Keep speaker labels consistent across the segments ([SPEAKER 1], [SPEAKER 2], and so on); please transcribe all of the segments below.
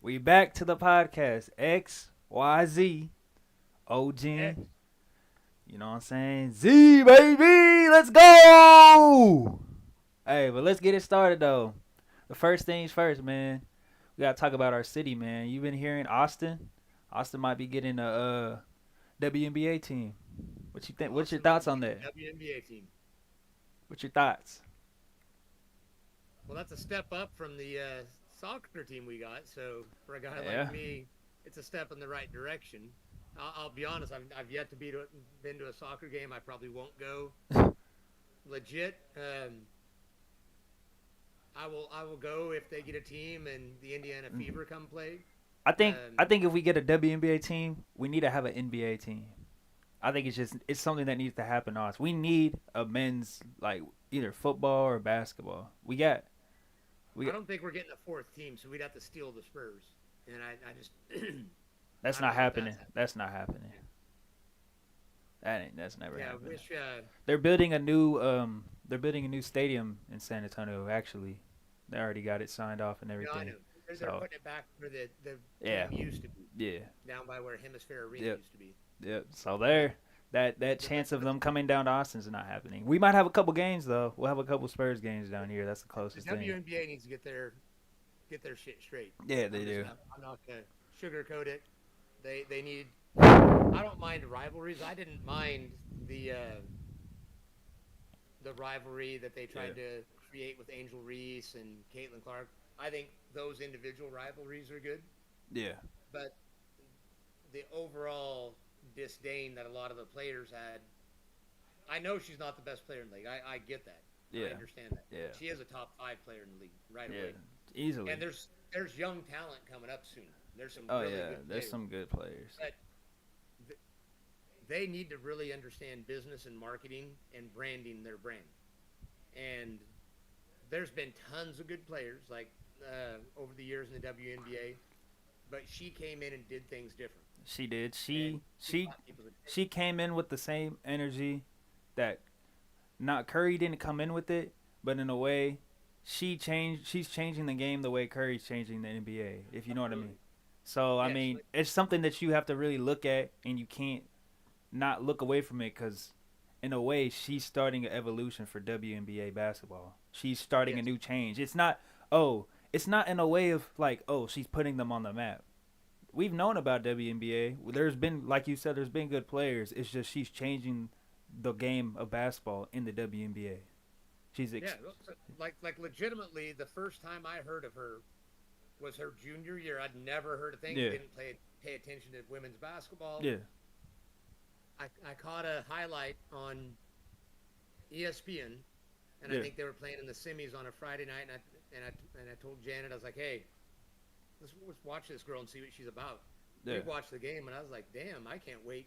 [SPEAKER 1] We back to the podcast. XYZ
[SPEAKER 2] X.
[SPEAKER 1] OG. You know what I'm saying? Z baby, let's go. Hey, but let's get it started though. The first things first, man. We gotta talk about our city, man. You've been hearing Austin. Austin might be getting a WNBA team. What you think? What's your
[SPEAKER 2] Austin might
[SPEAKER 1] thoughts
[SPEAKER 2] be
[SPEAKER 1] on
[SPEAKER 2] getting
[SPEAKER 1] that?
[SPEAKER 2] a WNBA team.
[SPEAKER 1] What's your thoughts?
[SPEAKER 2] Well, that's a step up from the soccer team we got. So for a guy like
[SPEAKER 1] Yeah.
[SPEAKER 2] me, it's a step in the right direction. I'll be honest. I've yet to been to a soccer game. I probably won't go. Legit. I will go if they get a team and the Indiana Fever come play.
[SPEAKER 1] I think
[SPEAKER 2] Um,
[SPEAKER 1] I think if we get a WNBA team, we need to have an NBA team. I think it's something that needs to happen to us. We need a men's like either football or basketball. We
[SPEAKER 2] I
[SPEAKER 1] got
[SPEAKER 2] don't think we're getting a fourth team, so we'd have to steal the Spurs. And I just
[SPEAKER 1] that's
[SPEAKER 2] I don't
[SPEAKER 1] not
[SPEAKER 2] know if
[SPEAKER 1] happening.
[SPEAKER 2] that's happening.
[SPEAKER 1] That's not happening. That's never
[SPEAKER 2] Yeah, I
[SPEAKER 1] happening.
[SPEAKER 2] wish.
[SPEAKER 1] They're building a new stadium in San Antonio actually. They already got it signed off and
[SPEAKER 2] No, I
[SPEAKER 1] everything.
[SPEAKER 2] know. They're
[SPEAKER 1] So,
[SPEAKER 2] putting it back where the
[SPEAKER 1] yeah.
[SPEAKER 2] team used to be,
[SPEAKER 1] Yeah.
[SPEAKER 2] down by where Hemisphere Arena
[SPEAKER 1] Yep.
[SPEAKER 2] used to be.
[SPEAKER 1] Yep. So there that
[SPEAKER 2] But, but,
[SPEAKER 1] chance of
[SPEAKER 2] but
[SPEAKER 1] them coming down to Austin's not happening. We might have a couple games though. We'll have a couple Spurs games down here. That's the
[SPEAKER 2] the
[SPEAKER 1] closest thing.
[SPEAKER 2] WNBA needs to get their shit straight.
[SPEAKER 1] Yeah, they do.
[SPEAKER 2] I'm not gonna sugarcoat it. They need. I don't mind rivalries. I didn't mind the rivalry that they
[SPEAKER 1] Yeah.
[SPEAKER 2] tried to create with Angel Reese and Caitlin Clark. I think those individual rivalries are good,
[SPEAKER 1] Yeah.
[SPEAKER 2] but the overall disdain that a lot of the players had. I know she's not the best player in the league. I get that. I
[SPEAKER 1] Yeah.
[SPEAKER 2] understand that.
[SPEAKER 1] Yeah.
[SPEAKER 2] She is a top 5 player in the league right
[SPEAKER 1] Yeah.
[SPEAKER 2] away.
[SPEAKER 1] Easily.
[SPEAKER 2] And there's young talent coming up soon. There's some
[SPEAKER 1] Oh
[SPEAKER 2] really
[SPEAKER 1] yeah,
[SPEAKER 2] good
[SPEAKER 1] there's
[SPEAKER 2] players.
[SPEAKER 1] some good players.
[SPEAKER 2] But they need to really understand business and marketing and branding their brand. And there's been tons of good players like over the years in the WNBA, but she came in and did things different.
[SPEAKER 1] She did.
[SPEAKER 2] And she
[SPEAKER 1] She
[SPEAKER 2] caught people's
[SPEAKER 1] she
[SPEAKER 2] attention.
[SPEAKER 1] came in with the same energy that not Curry didn't come in with it, but in a way, she's changing the game the way Curry's changing the NBA. If you know what I mean.
[SPEAKER 2] Absolutely.
[SPEAKER 1] So I
[SPEAKER 2] Yes.
[SPEAKER 1] mean, it's something that you have to really look at, and you can't not look away from it because, in a way, she's starting an evolution for WNBA basketball. She's starting a
[SPEAKER 2] Yes.
[SPEAKER 1] new change. It's not in a way of like, oh, she's putting them on the map. We've known about WNBA. There's been, like you said, there's been good players. It's just she's changing the game of basketball in the WNBA. She's
[SPEAKER 2] Yeah. Like legitimately, the first time I heard of her was her junior year. I'd never heard a thing.
[SPEAKER 1] Yeah,
[SPEAKER 2] Didn't pay attention to women's basketball.
[SPEAKER 1] yeah,
[SPEAKER 2] I caught a highlight on ESPN, and I
[SPEAKER 1] yeah,
[SPEAKER 2] think they were playing in the semis on a Friday night, and I told Janet, I was like, hey, let's watch this girl and see what she's about. We
[SPEAKER 1] yeah,
[SPEAKER 2] watched the game, and I was like, damn, I can't wait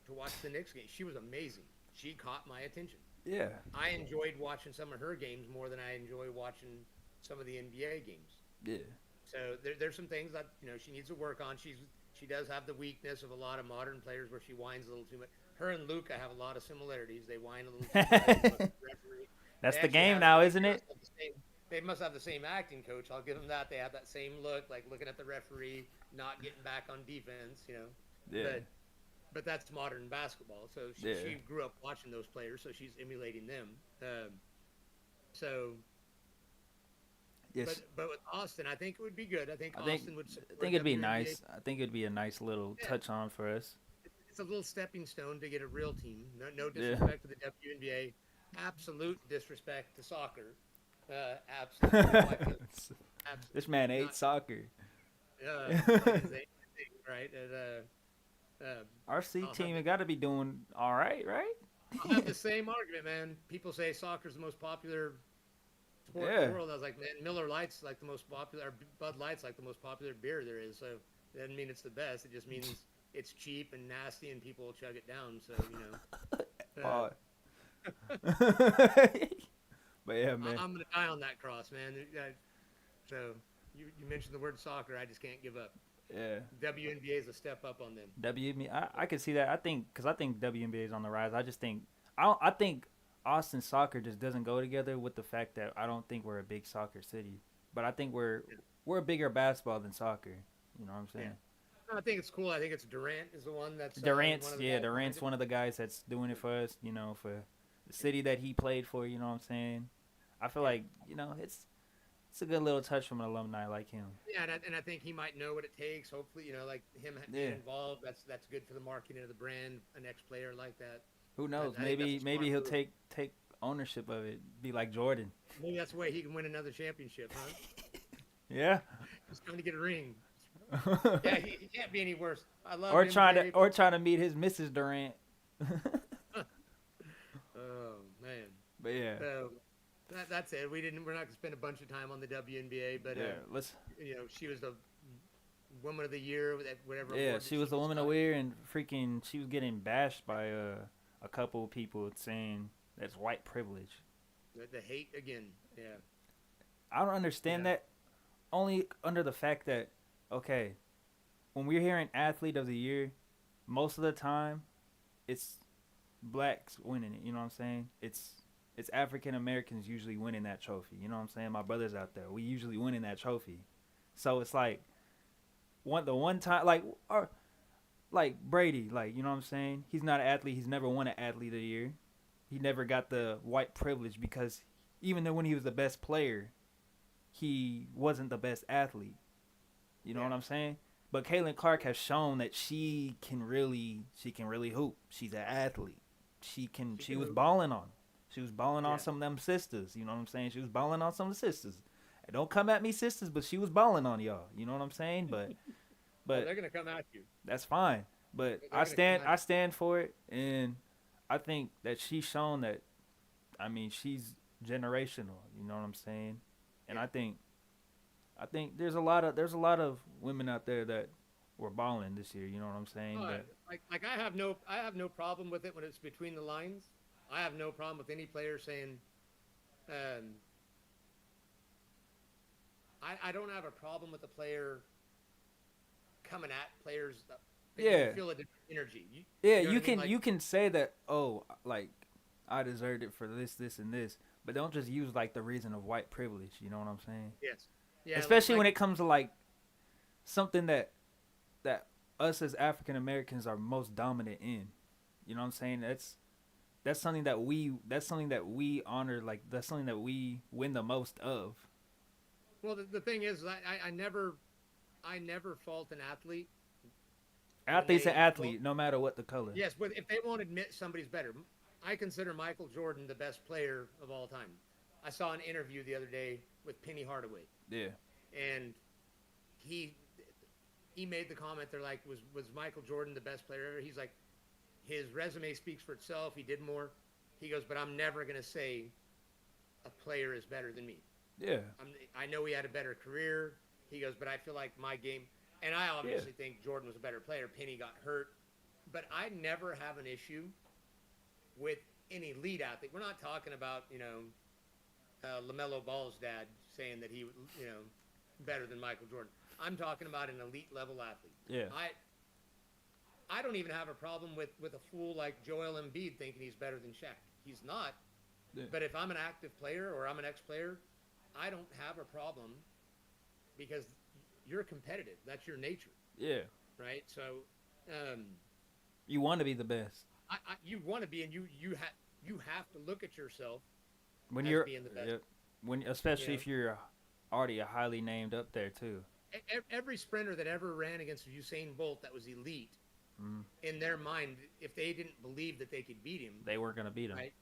[SPEAKER 2] to watch the Knicks game. She was amazing. She caught my attention.
[SPEAKER 1] yeah,
[SPEAKER 2] I enjoyed watching some of her games more than I enjoy watching some of the NBA games.
[SPEAKER 1] yeah,
[SPEAKER 2] So there's some things that she needs to work on. She does have the weakness of a lot of modern players where she whines a little too much. Her and Luca have a lot of similarities. They whine a little too much. Referee. They
[SPEAKER 1] That's the
[SPEAKER 2] actually
[SPEAKER 1] game
[SPEAKER 2] have
[SPEAKER 1] now,
[SPEAKER 2] they
[SPEAKER 1] isn't it?
[SPEAKER 2] must have the same. They must have the same acting coach. I'll give them that. They have that same look, like looking at the referee, not getting back on defense.
[SPEAKER 1] Yeah,
[SPEAKER 2] But that's modern basketball. So
[SPEAKER 1] yeah.
[SPEAKER 2] she grew up watching those players, so she's emulating them. So
[SPEAKER 1] Yes,
[SPEAKER 2] but with Austin, I think it would be good. I think
[SPEAKER 1] I think
[SPEAKER 2] Austin would
[SPEAKER 1] I
[SPEAKER 2] support
[SPEAKER 1] think it'd be
[SPEAKER 2] WNBA.
[SPEAKER 1] nice. I think it'd be a nice little
[SPEAKER 2] Yeah,
[SPEAKER 1] touch on for us.
[SPEAKER 2] it's a little stepping stone to get a real team. No
[SPEAKER 1] Yeah.
[SPEAKER 2] disrespect to the WNBA, absolute disrespect to soccer. Absolute, no, I feel
[SPEAKER 1] This
[SPEAKER 2] absolutely
[SPEAKER 1] man ate
[SPEAKER 2] not.
[SPEAKER 1] soccer.
[SPEAKER 2] Plain as they, right?
[SPEAKER 1] Our C
[SPEAKER 2] I'll have
[SPEAKER 1] team, it got to be doing all right, right?
[SPEAKER 2] I'll have the same argument, man. People say soccer's the most popular sport in
[SPEAKER 1] Yeah,
[SPEAKER 2] the world. I was like, man, Miller Lite's like the most popular, or Bud Light's like the most popular beer there is. So it doesn't mean it's the best. It just means it's cheap and nasty, and people will chug it down. So
[SPEAKER 1] Pause. But yeah, man.
[SPEAKER 2] I'm gonna die on that cross, man. So you mentioned the word soccer. I just can't give up.
[SPEAKER 1] Yeah,
[SPEAKER 2] WNBA is a step up on them.
[SPEAKER 1] WNBA. I can see that. I think WNBA is on the rise. I just think I think Austin soccer just doesn't go together with the fact that I don't think we're a big soccer city. But I think we're we're bigger basketball than soccer. You know what I'm
[SPEAKER 2] Yeah.
[SPEAKER 1] saying?
[SPEAKER 2] No, I think it's cool. I think it's Durant is the one that's one
[SPEAKER 1] Durant's
[SPEAKER 2] of the
[SPEAKER 1] yeah,
[SPEAKER 2] guys behind
[SPEAKER 1] Durant's
[SPEAKER 2] it.
[SPEAKER 1] one of the guys that's doing it for us. You know, for the city that he played for. You know what I'm saying? I feel
[SPEAKER 2] Yeah.
[SPEAKER 1] like it's a good little touch from an alumni like him.
[SPEAKER 2] Yeah, and I think he might know what it takes. Hopefully, like him being
[SPEAKER 1] Yeah.
[SPEAKER 2] involved, that's good for the marketing of the brand. An ex-player like that,
[SPEAKER 1] Who knows?
[SPEAKER 2] I think that's a
[SPEAKER 1] Maybe
[SPEAKER 2] smart
[SPEAKER 1] he'll
[SPEAKER 2] move.
[SPEAKER 1] take ownership of it. Be like Jordan.
[SPEAKER 2] Maybe that's the way he can win another championship, huh?
[SPEAKER 1] Yeah.
[SPEAKER 2] He's going to get a ring. Yeah, he can't be any worse. I love MJ.
[SPEAKER 1] Or trying to meet his Mrs. Durant.
[SPEAKER 2] Oh man.
[SPEAKER 1] But yeah.
[SPEAKER 2] So that's it. We're not gonna spend a bunch of time on the WNBA, but
[SPEAKER 1] Yeah. Let's
[SPEAKER 2] she was the woman of the year, whatever.
[SPEAKER 1] Yeah,
[SPEAKER 2] award that
[SPEAKER 1] she was the
[SPEAKER 2] gets
[SPEAKER 1] woman of
[SPEAKER 2] got.
[SPEAKER 1] the year, and freaking she was getting bashed by a couple of people saying that's white privilege.
[SPEAKER 2] The hate again. Yeah.
[SPEAKER 1] I don't understand
[SPEAKER 2] Yeah.
[SPEAKER 1] that only under the fact that okay, when we're hearing athlete of the year, most of the time it's blacks winning it, you know what I'm saying? It's African Americans usually winning that trophy. You know what I'm saying? My brothers out there, we usually winning that trophy. So it's like the one time like Brady, like you know what I'm saying? He's not an athlete. He's never won an athlete of the year. He never got the white privilege because even though when he was the best player, he wasn't the best athlete. You know
[SPEAKER 2] Yeah.
[SPEAKER 1] what I'm saying? But Caitlin Clark has shown that she can really hoop. She's an athlete.
[SPEAKER 2] She
[SPEAKER 1] She
[SPEAKER 2] can
[SPEAKER 1] was
[SPEAKER 2] move.
[SPEAKER 1] balling on. She was balling on
[SPEAKER 2] Yeah.
[SPEAKER 1] some of them sisters. You know what I'm saying? She was balling on some of the sisters. And don't come at me, sisters, but she was balling on y'all. You know what I'm saying?
[SPEAKER 2] Oh,
[SPEAKER 1] But
[SPEAKER 2] they're gonna come at you.
[SPEAKER 1] that's fine. But
[SPEAKER 2] They're gonna come at
[SPEAKER 1] I stand for it, and I think that she's shown that. I mean, she's generational. You know what I'm saying? And
[SPEAKER 2] Yeah.
[SPEAKER 1] I think there's a lot of women out there that were balling this year. You know what I'm saying?
[SPEAKER 2] Oh,
[SPEAKER 1] But
[SPEAKER 2] like I have no problem with it when it's between the lines. I have no problem with any player saying, um, I don't have a problem with the player coming at players that you
[SPEAKER 1] yeah,
[SPEAKER 2] feel a different energy.
[SPEAKER 1] yeah,
[SPEAKER 2] You know what I mean? Like
[SPEAKER 1] you can say that. Oh, like I deserved it for this, and this. But don't just use like the reason of white privilege. You know what I'm saying?
[SPEAKER 2] yes, yeah,
[SPEAKER 1] Especially when it comes to like something that us as African Americans are most dominant in. You know what I'm saying? That's something that we honor. Like that's something that we win the most of.
[SPEAKER 2] well, the thing is, I never fault an athlete when
[SPEAKER 1] Athlete's an
[SPEAKER 2] well,
[SPEAKER 1] athlete, no matter what the color.
[SPEAKER 2] yes, but if they won't admit somebody's better, I consider Michael Jordan the best player of all time. I saw an interview the other day with Penny Hardaway,
[SPEAKER 1] Yeah,
[SPEAKER 2] and he he made the comment. They're like, was Michael Jordan the best player ever? He's like, his resume speaks for itself. He did more. He goes, but I'm never gonna say a player is better than me.
[SPEAKER 1] yeah,
[SPEAKER 2] I know he had a better career. He goes, but I feel like my game, and I
[SPEAKER 1] yeah,
[SPEAKER 2] obviously think Jordan was a better player. Penny got hurt, but I never have an issue with an elite athlete. We're not talking about LaMelo Ball's dad saying that he better than Michael Jordan. I'm talking about an elite level athlete.
[SPEAKER 1] yeah,
[SPEAKER 2] I don't even have a problem with a fool like Joel Embiid thinking he's better than Shaq. He's not.
[SPEAKER 1] yeah,
[SPEAKER 2] But if I'm an active player or I'm an ex-player, I don't have a problem because you're competitive. That's your nature,
[SPEAKER 1] yeah.
[SPEAKER 2] right? So, um,
[SPEAKER 1] You want to be the best
[SPEAKER 2] you want to be, and you have to look at yourself
[SPEAKER 1] when
[SPEAKER 2] as
[SPEAKER 1] you're
[SPEAKER 2] being the best.
[SPEAKER 1] yeah, when especially
[SPEAKER 2] You know,
[SPEAKER 1] if you're already a highly named up there too.
[SPEAKER 2] every sprinter that ever ran against Usain Bolt that was elite,
[SPEAKER 1] Mm,
[SPEAKER 2] in their mind, if they didn't believe that they could beat him,
[SPEAKER 1] they weren't gonna beat him,
[SPEAKER 2] right?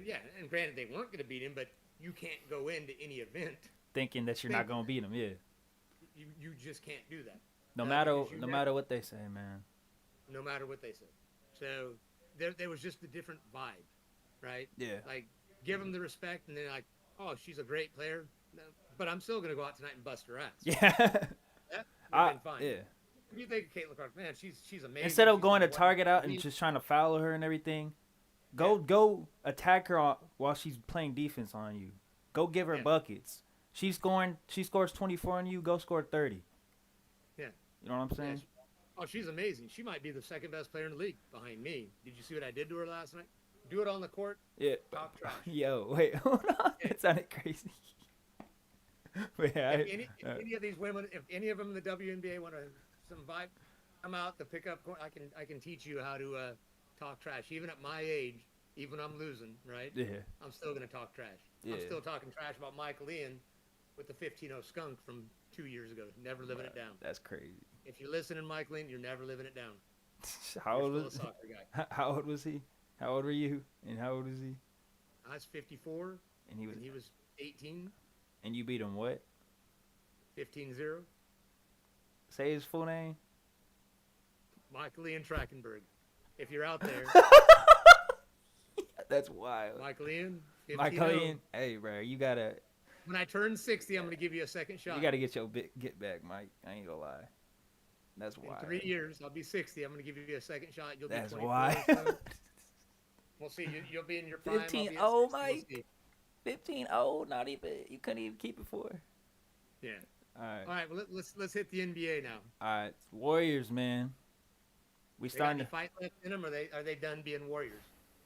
[SPEAKER 2] Yeah, and granted they weren't going to beat him, but you can't go into any event
[SPEAKER 1] thinking that you're not
[SPEAKER 2] thinking
[SPEAKER 1] gonna beat him. Yeah,
[SPEAKER 2] you just can't do that. Because you
[SPEAKER 1] no
[SPEAKER 2] never,
[SPEAKER 1] matter what they say, man.
[SPEAKER 2] no matter what they say. So there was just a different vibe, right?
[SPEAKER 1] Yeah,
[SPEAKER 2] Like give them the respect, and then like, oh, she's a great player, no, but I'm still going to go out tonight and bust her ass.
[SPEAKER 1] yeah.
[SPEAKER 2] That would have been fine.
[SPEAKER 1] Yeah.
[SPEAKER 2] If you think of Caitlin Clark, man, she's amazing.
[SPEAKER 1] Instead of
[SPEAKER 2] She's
[SPEAKER 1] going to
[SPEAKER 2] like,
[SPEAKER 1] target out
[SPEAKER 2] I
[SPEAKER 1] and
[SPEAKER 2] mean,
[SPEAKER 1] just trying to foul her and everything,
[SPEAKER 2] yeah,
[SPEAKER 1] go attack her while she's playing defense on you. Go give her
[SPEAKER 2] yeah,
[SPEAKER 1] buckets. She scores 24 on you. Go score 30.
[SPEAKER 2] yeah,
[SPEAKER 1] You know what I'm
[SPEAKER 2] yeah.
[SPEAKER 1] saying?
[SPEAKER 2] Oh, she's amazing. She might be the second best player in the league behind me. Did you see what I did to her last night? Do it on the court,
[SPEAKER 1] Yeah.
[SPEAKER 2] talk trash.
[SPEAKER 1] Yo, wait, hold on.
[SPEAKER 2] Yeah.
[SPEAKER 1] It sounded crazy. But yeah,
[SPEAKER 2] If any of these women, if any of them in the WNBA want to some vibe, come out to pick up. I can teach you how to talk trash. Even at my age, even when I'm losing, right?
[SPEAKER 1] yeah,
[SPEAKER 2] I'm still gonna talk trash. I'm
[SPEAKER 1] yeah.
[SPEAKER 2] still talking trash about Michael Ian with the 15-0 skunk from 2 years ago. Never living
[SPEAKER 1] Bro,
[SPEAKER 2] it down.
[SPEAKER 1] that's crazy.
[SPEAKER 2] If you're listening, Michael Ian, you're never living it down.
[SPEAKER 1] How
[SPEAKER 2] You're
[SPEAKER 1] old
[SPEAKER 2] still
[SPEAKER 1] was
[SPEAKER 2] a soccer guy.
[SPEAKER 1] how old was he? How old were you? And how old was he?
[SPEAKER 2] I was 54,
[SPEAKER 1] And he was
[SPEAKER 2] and he was 18,
[SPEAKER 1] and you beat him what?
[SPEAKER 2] 15-0.
[SPEAKER 1] Say his full name.
[SPEAKER 2] Michael Ian Trachtenberg. If you're out there,
[SPEAKER 1] That's wild.
[SPEAKER 2] Michael Ian, 15-0.
[SPEAKER 1] Michael Ian, hey bro,
[SPEAKER 2] When I turn 60, I'm going to give you a second shot.
[SPEAKER 1] you gotta get your get back, Mike. I ain't gonna lie. That's
[SPEAKER 2] In
[SPEAKER 1] wild.
[SPEAKER 2] 3 years, I'll be 60. I'm going to give you a second shot. You'll be
[SPEAKER 1] That's
[SPEAKER 2] 24.
[SPEAKER 1] wild.
[SPEAKER 2] So we'll see. You'll be in your prime.
[SPEAKER 1] 15
[SPEAKER 2] I'll be at
[SPEAKER 1] 0,
[SPEAKER 2] 60. We'll
[SPEAKER 1] Mike.
[SPEAKER 2] see.
[SPEAKER 1] 15 0, not even you couldn't even keep it for.
[SPEAKER 2] Yeah.
[SPEAKER 1] All right.
[SPEAKER 2] All right. Well, let's hit the NBA now.
[SPEAKER 1] All right. Warriors, man. We
[SPEAKER 2] They got
[SPEAKER 1] starting
[SPEAKER 2] any
[SPEAKER 1] to
[SPEAKER 2] fight left in them? Or are they done being Warriors?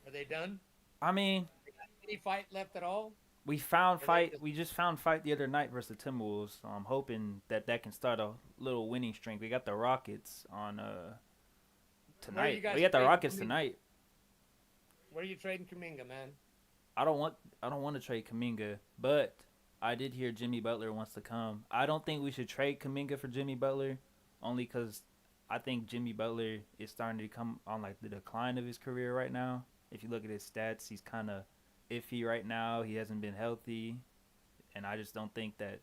[SPEAKER 2] Are they done?
[SPEAKER 1] I mean,
[SPEAKER 2] They got any fight left at all?
[SPEAKER 1] we found
[SPEAKER 2] Or they
[SPEAKER 1] fight.
[SPEAKER 2] just-
[SPEAKER 1] We just found fight the other night versus the Timberwolves. So I'm hoping that can start a little winning streak. We got the Rockets on
[SPEAKER 2] Where are you
[SPEAKER 1] tonight.
[SPEAKER 2] guys
[SPEAKER 1] We got the
[SPEAKER 2] trading
[SPEAKER 1] Rockets
[SPEAKER 2] Kuminga?
[SPEAKER 1] tonight.
[SPEAKER 2] Where are you trading Kuminga, man?
[SPEAKER 1] I don't want to trade Kuminga, but I did hear Jimmy Butler wants to come. I don't think we should trade Kuminga for Jimmy Butler, only because I think Jimmy Butler is starting to come on like the decline of his career right now. If you look at his stats, he's kind of iffy right now. He hasn't been healthy, and I just don't think that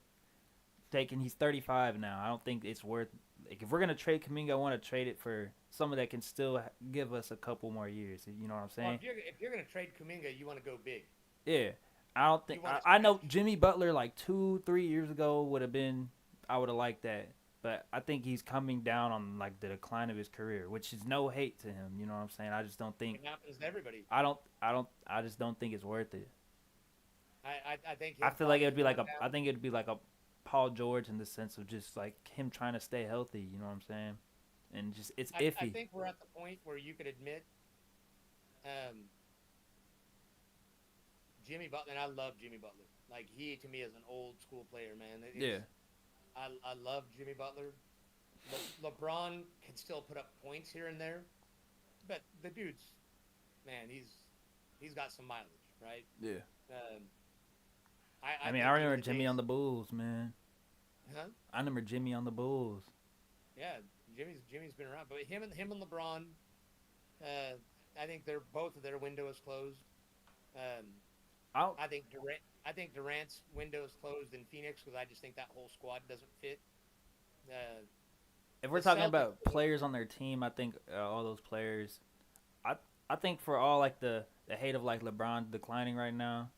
[SPEAKER 1] he's 35 now. I don't think it's worth. Like, if we're gonna trade Kuminga, I want to trade it for someone that can still give us a couple more years. You know what I'm saying?
[SPEAKER 2] Well, if you're gonna trade Kuminga, you want to go big.
[SPEAKER 1] Yeah, I don't think.
[SPEAKER 2] You wanna
[SPEAKER 1] I know
[SPEAKER 2] stretch.
[SPEAKER 1] Jimmy Butler like 2-3 years ago would have been. I would have liked that, but I think he's coming down on like the decline of his career, which is no hate to him. You know what I'm saying? I just don't think.
[SPEAKER 2] It happens to everybody.
[SPEAKER 1] I just don't think it's worth it.
[SPEAKER 2] I think.
[SPEAKER 1] I feel like it would be like a.
[SPEAKER 2] Down.
[SPEAKER 1] I think it would be like a Paul George in the sense of just like him trying to stay healthy. You know what I'm saying? And just it's iffy.
[SPEAKER 2] I think we're at the point where you could admit, Jimmy Butler. And I love Jimmy Butler. Like he to me is an old school player, man.
[SPEAKER 1] Yeah.
[SPEAKER 2] I love Jimmy Butler. LeBron can still put up points here and there, but the dude's, man, he's got some mileage, right?
[SPEAKER 1] Yeah.
[SPEAKER 2] I
[SPEAKER 1] I mean,
[SPEAKER 2] think
[SPEAKER 1] I remember
[SPEAKER 2] the
[SPEAKER 1] Jimmy
[SPEAKER 2] days-
[SPEAKER 1] on the Bulls, man.
[SPEAKER 2] Huh?
[SPEAKER 1] I remember Jimmy on the Bulls.
[SPEAKER 2] Yeah, Jimmy's been around, but him and LeBron, I think both of their window is closed.
[SPEAKER 1] I'll,
[SPEAKER 2] I think Durant's window is closed in Phoenix because I just think that whole squad doesn't fit.
[SPEAKER 1] if we're
[SPEAKER 2] the
[SPEAKER 1] talking
[SPEAKER 2] Celtics-
[SPEAKER 1] about players on their team, I think all those players. I think for all like the hate of like LeBron declining right now,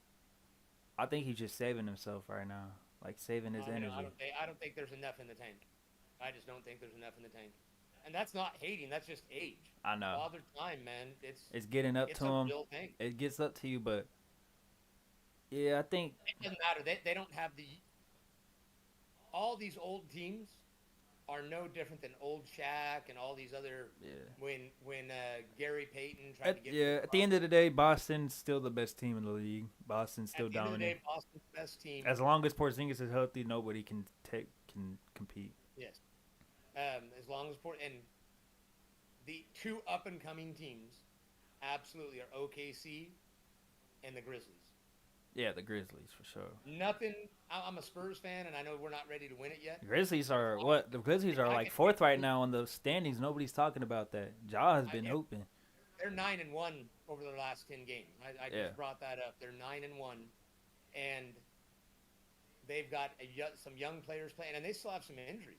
[SPEAKER 1] I think he's just saving himself right now, like saving his energy.
[SPEAKER 2] I don't think there's enough in the tank. I just don't think there's enough in the tank, and that's not hating. That's just age.
[SPEAKER 1] I know.
[SPEAKER 2] Father time, man.
[SPEAKER 1] It's getting up
[SPEAKER 2] it's
[SPEAKER 1] to
[SPEAKER 2] a
[SPEAKER 1] him.
[SPEAKER 2] real thing.
[SPEAKER 1] It gets up to you, but yeah, I think
[SPEAKER 2] It doesn't matter. They don't have all these old teams are no different than old Shaq and all these other.
[SPEAKER 1] yeah.
[SPEAKER 2] When Gary Payton tried to get.
[SPEAKER 1] At the end of the day, Boston's still the best team in the league. Boston's still
[SPEAKER 2] At the end of the
[SPEAKER 1] dominant.
[SPEAKER 2] day, Boston's best team.
[SPEAKER 1] As long as Porzingis is healthy, nobody can compete.
[SPEAKER 2] Yes. As long as and the two up and coming teams absolutely are OKC and the Grizzlies.
[SPEAKER 1] Yeah, the Grizzlies for sure.
[SPEAKER 2] Nothing. I'm a Spurs fan, and I know we're not ready to win it yet.
[SPEAKER 1] Grizzlies are what? The Grizzlies are like fourth right now on the standings. Nobody's talking about that. Ja has been hooping.
[SPEAKER 2] They're 9-1 over their last 10 games. I
[SPEAKER 1] Yeah.
[SPEAKER 2] just brought that up. They're 9-1, and they've got some young players playing, and they still have some injuries.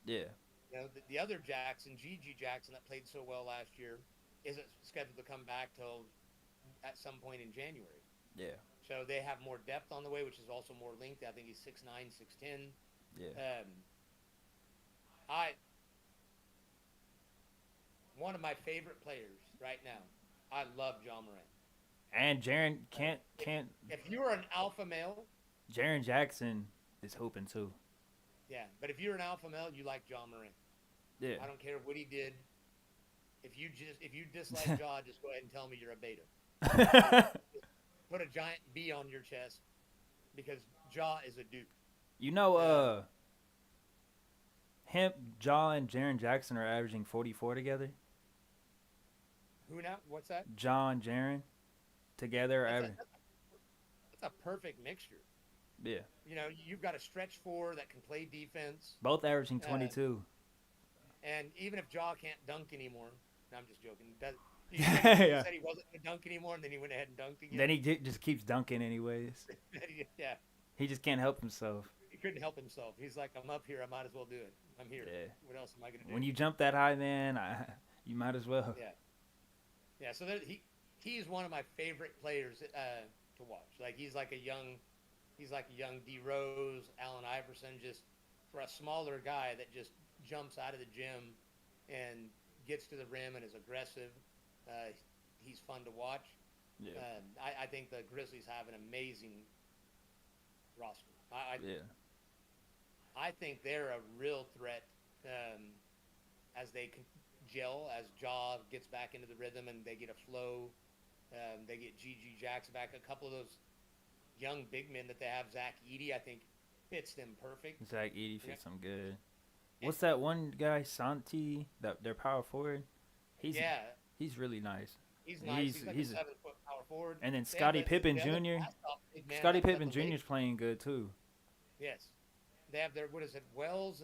[SPEAKER 1] Yeah.
[SPEAKER 2] You know, the other Jackson, Gigi Jackson, that played so well last year, isn't scheduled to come back till at some point in January.
[SPEAKER 1] Yeah.
[SPEAKER 2] So they have more depth on the way, which is also more length. I think he's 6'9", 6'10".
[SPEAKER 1] Yeah.
[SPEAKER 2] One of my favorite players right now. I love John Morant.
[SPEAKER 1] And Jaren can't.
[SPEAKER 2] If you're an alpha male,
[SPEAKER 1] Jaren Jackson is hooping too.
[SPEAKER 2] yeah. But if you're an alpha male, you like John Morant.
[SPEAKER 1] Yeah.
[SPEAKER 2] I don't care what he did. If you dislike Ja, just go ahead and tell me you're a beta. Put a giant B on your chest because Ja is a dude.
[SPEAKER 1] You know,
[SPEAKER 2] Um,
[SPEAKER 1] him, Jaw, and Jaren Jackson are averaging 44 together.
[SPEAKER 2] who now? What's that?
[SPEAKER 1] Jaw and Jaren together are
[SPEAKER 2] That's a
[SPEAKER 1] averaging.
[SPEAKER 2] that's a perfect mixture.
[SPEAKER 1] Yeah.
[SPEAKER 2] You know, you've got a stretch four that can play defense,
[SPEAKER 1] Both averaging
[SPEAKER 2] uh,
[SPEAKER 1] 22.
[SPEAKER 2] and even if Jaw can't dunk anymore, no, I'm just joking. You
[SPEAKER 1] Yeah.
[SPEAKER 2] said he wasn't going to dunk anymore, and then he went ahead and dunked again.
[SPEAKER 1] Then just keeps dunking anyways.
[SPEAKER 2] Yeah,
[SPEAKER 1] He just can't help himself.
[SPEAKER 2] he couldn't help himself. He's like, I'm up here. I might as well do it. I'm here.
[SPEAKER 1] Yeah.
[SPEAKER 2] What else am I going to do?
[SPEAKER 1] When you jump that high, man, you might as well.
[SPEAKER 2] Yeah, yeah. So he's one of my favorite players to watch. Like he's like a young D Rose, Allen Iverson, just for a smaller guy that just jumps out of the gym and gets to the rim and is aggressive. Uh, he's fun to watch.
[SPEAKER 1] Yeah.
[SPEAKER 2] I think the Grizzlies have an amazing roster.
[SPEAKER 1] Yeah.
[SPEAKER 2] I think they're a real threat as they gel, as Ja gets back into the rhythm and they get a flow. They get Gigi Jackson back. A couple of those young big men that they have, Zach Edey, I think fits them perfect.
[SPEAKER 1] Zach Edey fits him good.
[SPEAKER 2] And,
[SPEAKER 1] What's that one guy, Santi, that their power forward? He's really nice.
[SPEAKER 2] he's nice. He's like a 7-foot power forward.
[SPEAKER 1] And then Scottie Pippen Jr. Scottie Pippen Jr. is playing good too.
[SPEAKER 2] Yes, they have their Wells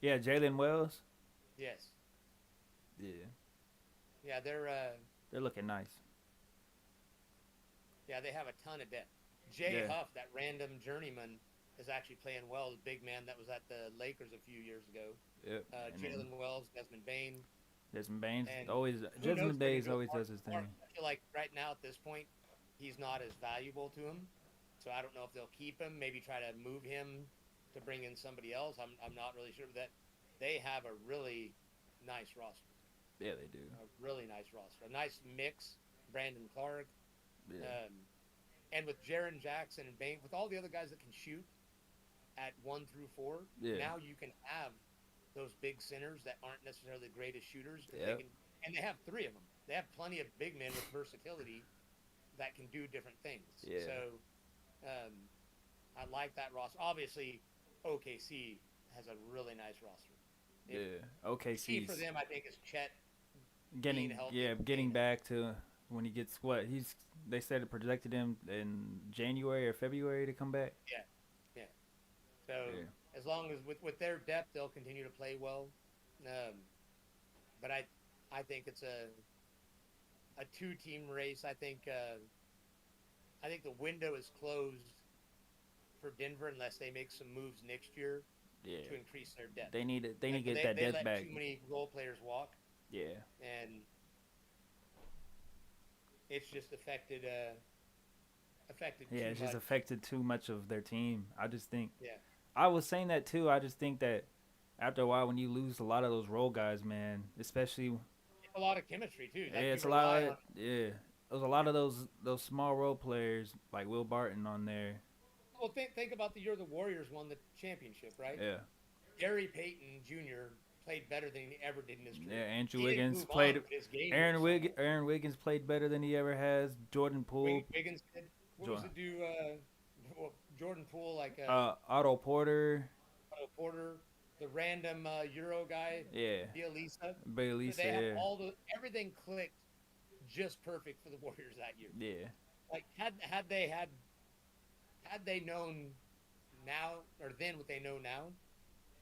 [SPEAKER 1] Yeah, Jalen Wells.
[SPEAKER 2] yes,
[SPEAKER 1] Yeah,
[SPEAKER 2] they're
[SPEAKER 1] looking nice.
[SPEAKER 2] yeah, they have a ton of depth. Jay
[SPEAKER 1] Yeah.
[SPEAKER 2] Huff, that random journeyman, is actually playing well. The big man that was at the Lakers a few years ago.
[SPEAKER 1] Yep.
[SPEAKER 2] Jalen Wells, Desmond Bain.
[SPEAKER 1] Desmond Bain
[SPEAKER 2] And
[SPEAKER 1] always.
[SPEAKER 2] Who knows
[SPEAKER 1] Desmond
[SPEAKER 2] where he
[SPEAKER 1] Bain
[SPEAKER 2] goes
[SPEAKER 1] always
[SPEAKER 2] far-
[SPEAKER 1] does his
[SPEAKER 2] far.
[SPEAKER 1] thing.
[SPEAKER 2] I feel like right now at this point, he's not as valuable to him. So I don't know if they'll keep him. Maybe try to move him to bring in somebody else. I'm not really sure, but that they have a really nice roster.
[SPEAKER 1] Yeah, they do.
[SPEAKER 2] A really nice roster. A nice mix. Brandon Clark.
[SPEAKER 1] Yeah.
[SPEAKER 2] And with Jaren Jackson and Bain, with all the other guys that can shoot at 1 through 4,
[SPEAKER 1] Yeah.
[SPEAKER 2] now you can have those big centers that aren't necessarily the greatest shooters.
[SPEAKER 1] Yep.
[SPEAKER 2] And they have 3 of them. They have plenty of big men with versatility that can do different things.
[SPEAKER 1] Yeah.
[SPEAKER 2] So I like that roster. Obviously, OKC has a really nice roster. Key
[SPEAKER 1] OKC
[SPEAKER 2] for them, I think, is Chet
[SPEAKER 1] getting
[SPEAKER 2] being healthy.
[SPEAKER 1] getting back to when he gets what they said it projected him in January or February to come back.
[SPEAKER 2] Yeah. So
[SPEAKER 1] Yeah.
[SPEAKER 2] as long as with their depth, they'll continue to play well. But I think it's a 2-team race. I think the window is closed for Denver unless they make some moves next year
[SPEAKER 1] Yeah.
[SPEAKER 2] to increase their depth.
[SPEAKER 1] They need to get that
[SPEAKER 2] they
[SPEAKER 1] depth
[SPEAKER 2] let
[SPEAKER 1] back.
[SPEAKER 2] too many role players walk,
[SPEAKER 1] Yeah.
[SPEAKER 2] and it's just affected too
[SPEAKER 1] Yeah, it's just
[SPEAKER 2] much.
[SPEAKER 1] affected too much of their team. I just think.
[SPEAKER 2] Yeah.
[SPEAKER 1] I was saying that too. I just think that after a while, when you lose a lot of those role guys, man, especially
[SPEAKER 2] A lot of chemistry too. Like,
[SPEAKER 1] it's
[SPEAKER 2] you
[SPEAKER 1] a lot.
[SPEAKER 2] rely on-
[SPEAKER 1] There's a lot of those small role players like Will Barton on there.
[SPEAKER 2] Well, think about the year the Warriors won the championship, right?
[SPEAKER 1] Yeah.
[SPEAKER 2] Gary Payton Jr. played better than he ever did in his
[SPEAKER 1] Yeah.
[SPEAKER 2] career.
[SPEAKER 1] Andrew
[SPEAKER 2] He didn't
[SPEAKER 1] Wiggins
[SPEAKER 2] move on,
[SPEAKER 1] played.
[SPEAKER 2] but his game was solid.
[SPEAKER 1] Aaron Wiggins played better than he ever has. Jordan Poole.
[SPEAKER 2] Wiggins did. What was it do? Jordan Poole, like
[SPEAKER 1] Otto Porter.
[SPEAKER 2] Otto Porter, the random Euro guy,
[SPEAKER 1] Yeah.
[SPEAKER 2] Bielisa.
[SPEAKER 1] Bailey
[SPEAKER 2] They had
[SPEAKER 1] said.
[SPEAKER 2] everything clicked just perfect for the Warriors that year.
[SPEAKER 1] Yeah.
[SPEAKER 2] Like had they known now or then what they know now,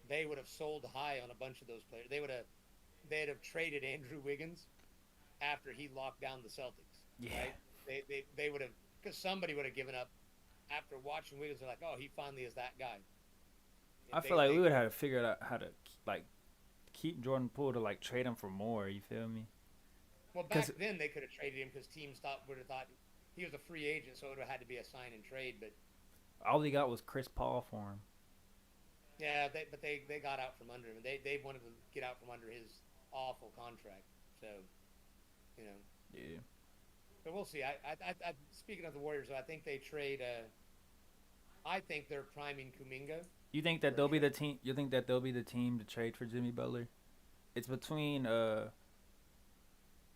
[SPEAKER 2] they would have sold high on a bunch of those players. They'd have traded Andrew Wiggins after he locked down the Celtics.
[SPEAKER 1] Yeah.
[SPEAKER 2] Right? They would have, because somebody would have given up after watching Wiggins. They're like, oh, he finally is that guy.
[SPEAKER 1] I feel like we would have to figure out how to like keep Jordan Poole to like trade him for more. You feel me?
[SPEAKER 2] Well, back then they could have traded him because teams would have thought he was a free agent, so it would have had to be a sign and trade. But
[SPEAKER 1] All he got was Chris Paul for him.
[SPEAKER 2] yeah, they got out from under him. They wanted to get out from under his awful contract. So, you know.
[SPEAKER 1] Yeah.
[SPEAKER 2] But we'll see. I speaking of the Warriors, I think they trade. I think they're priming Kuminga.
[SPEAKER 1] You think that they'll be the team? You think that they'll be the team to trade for Jimmy Butler? It's between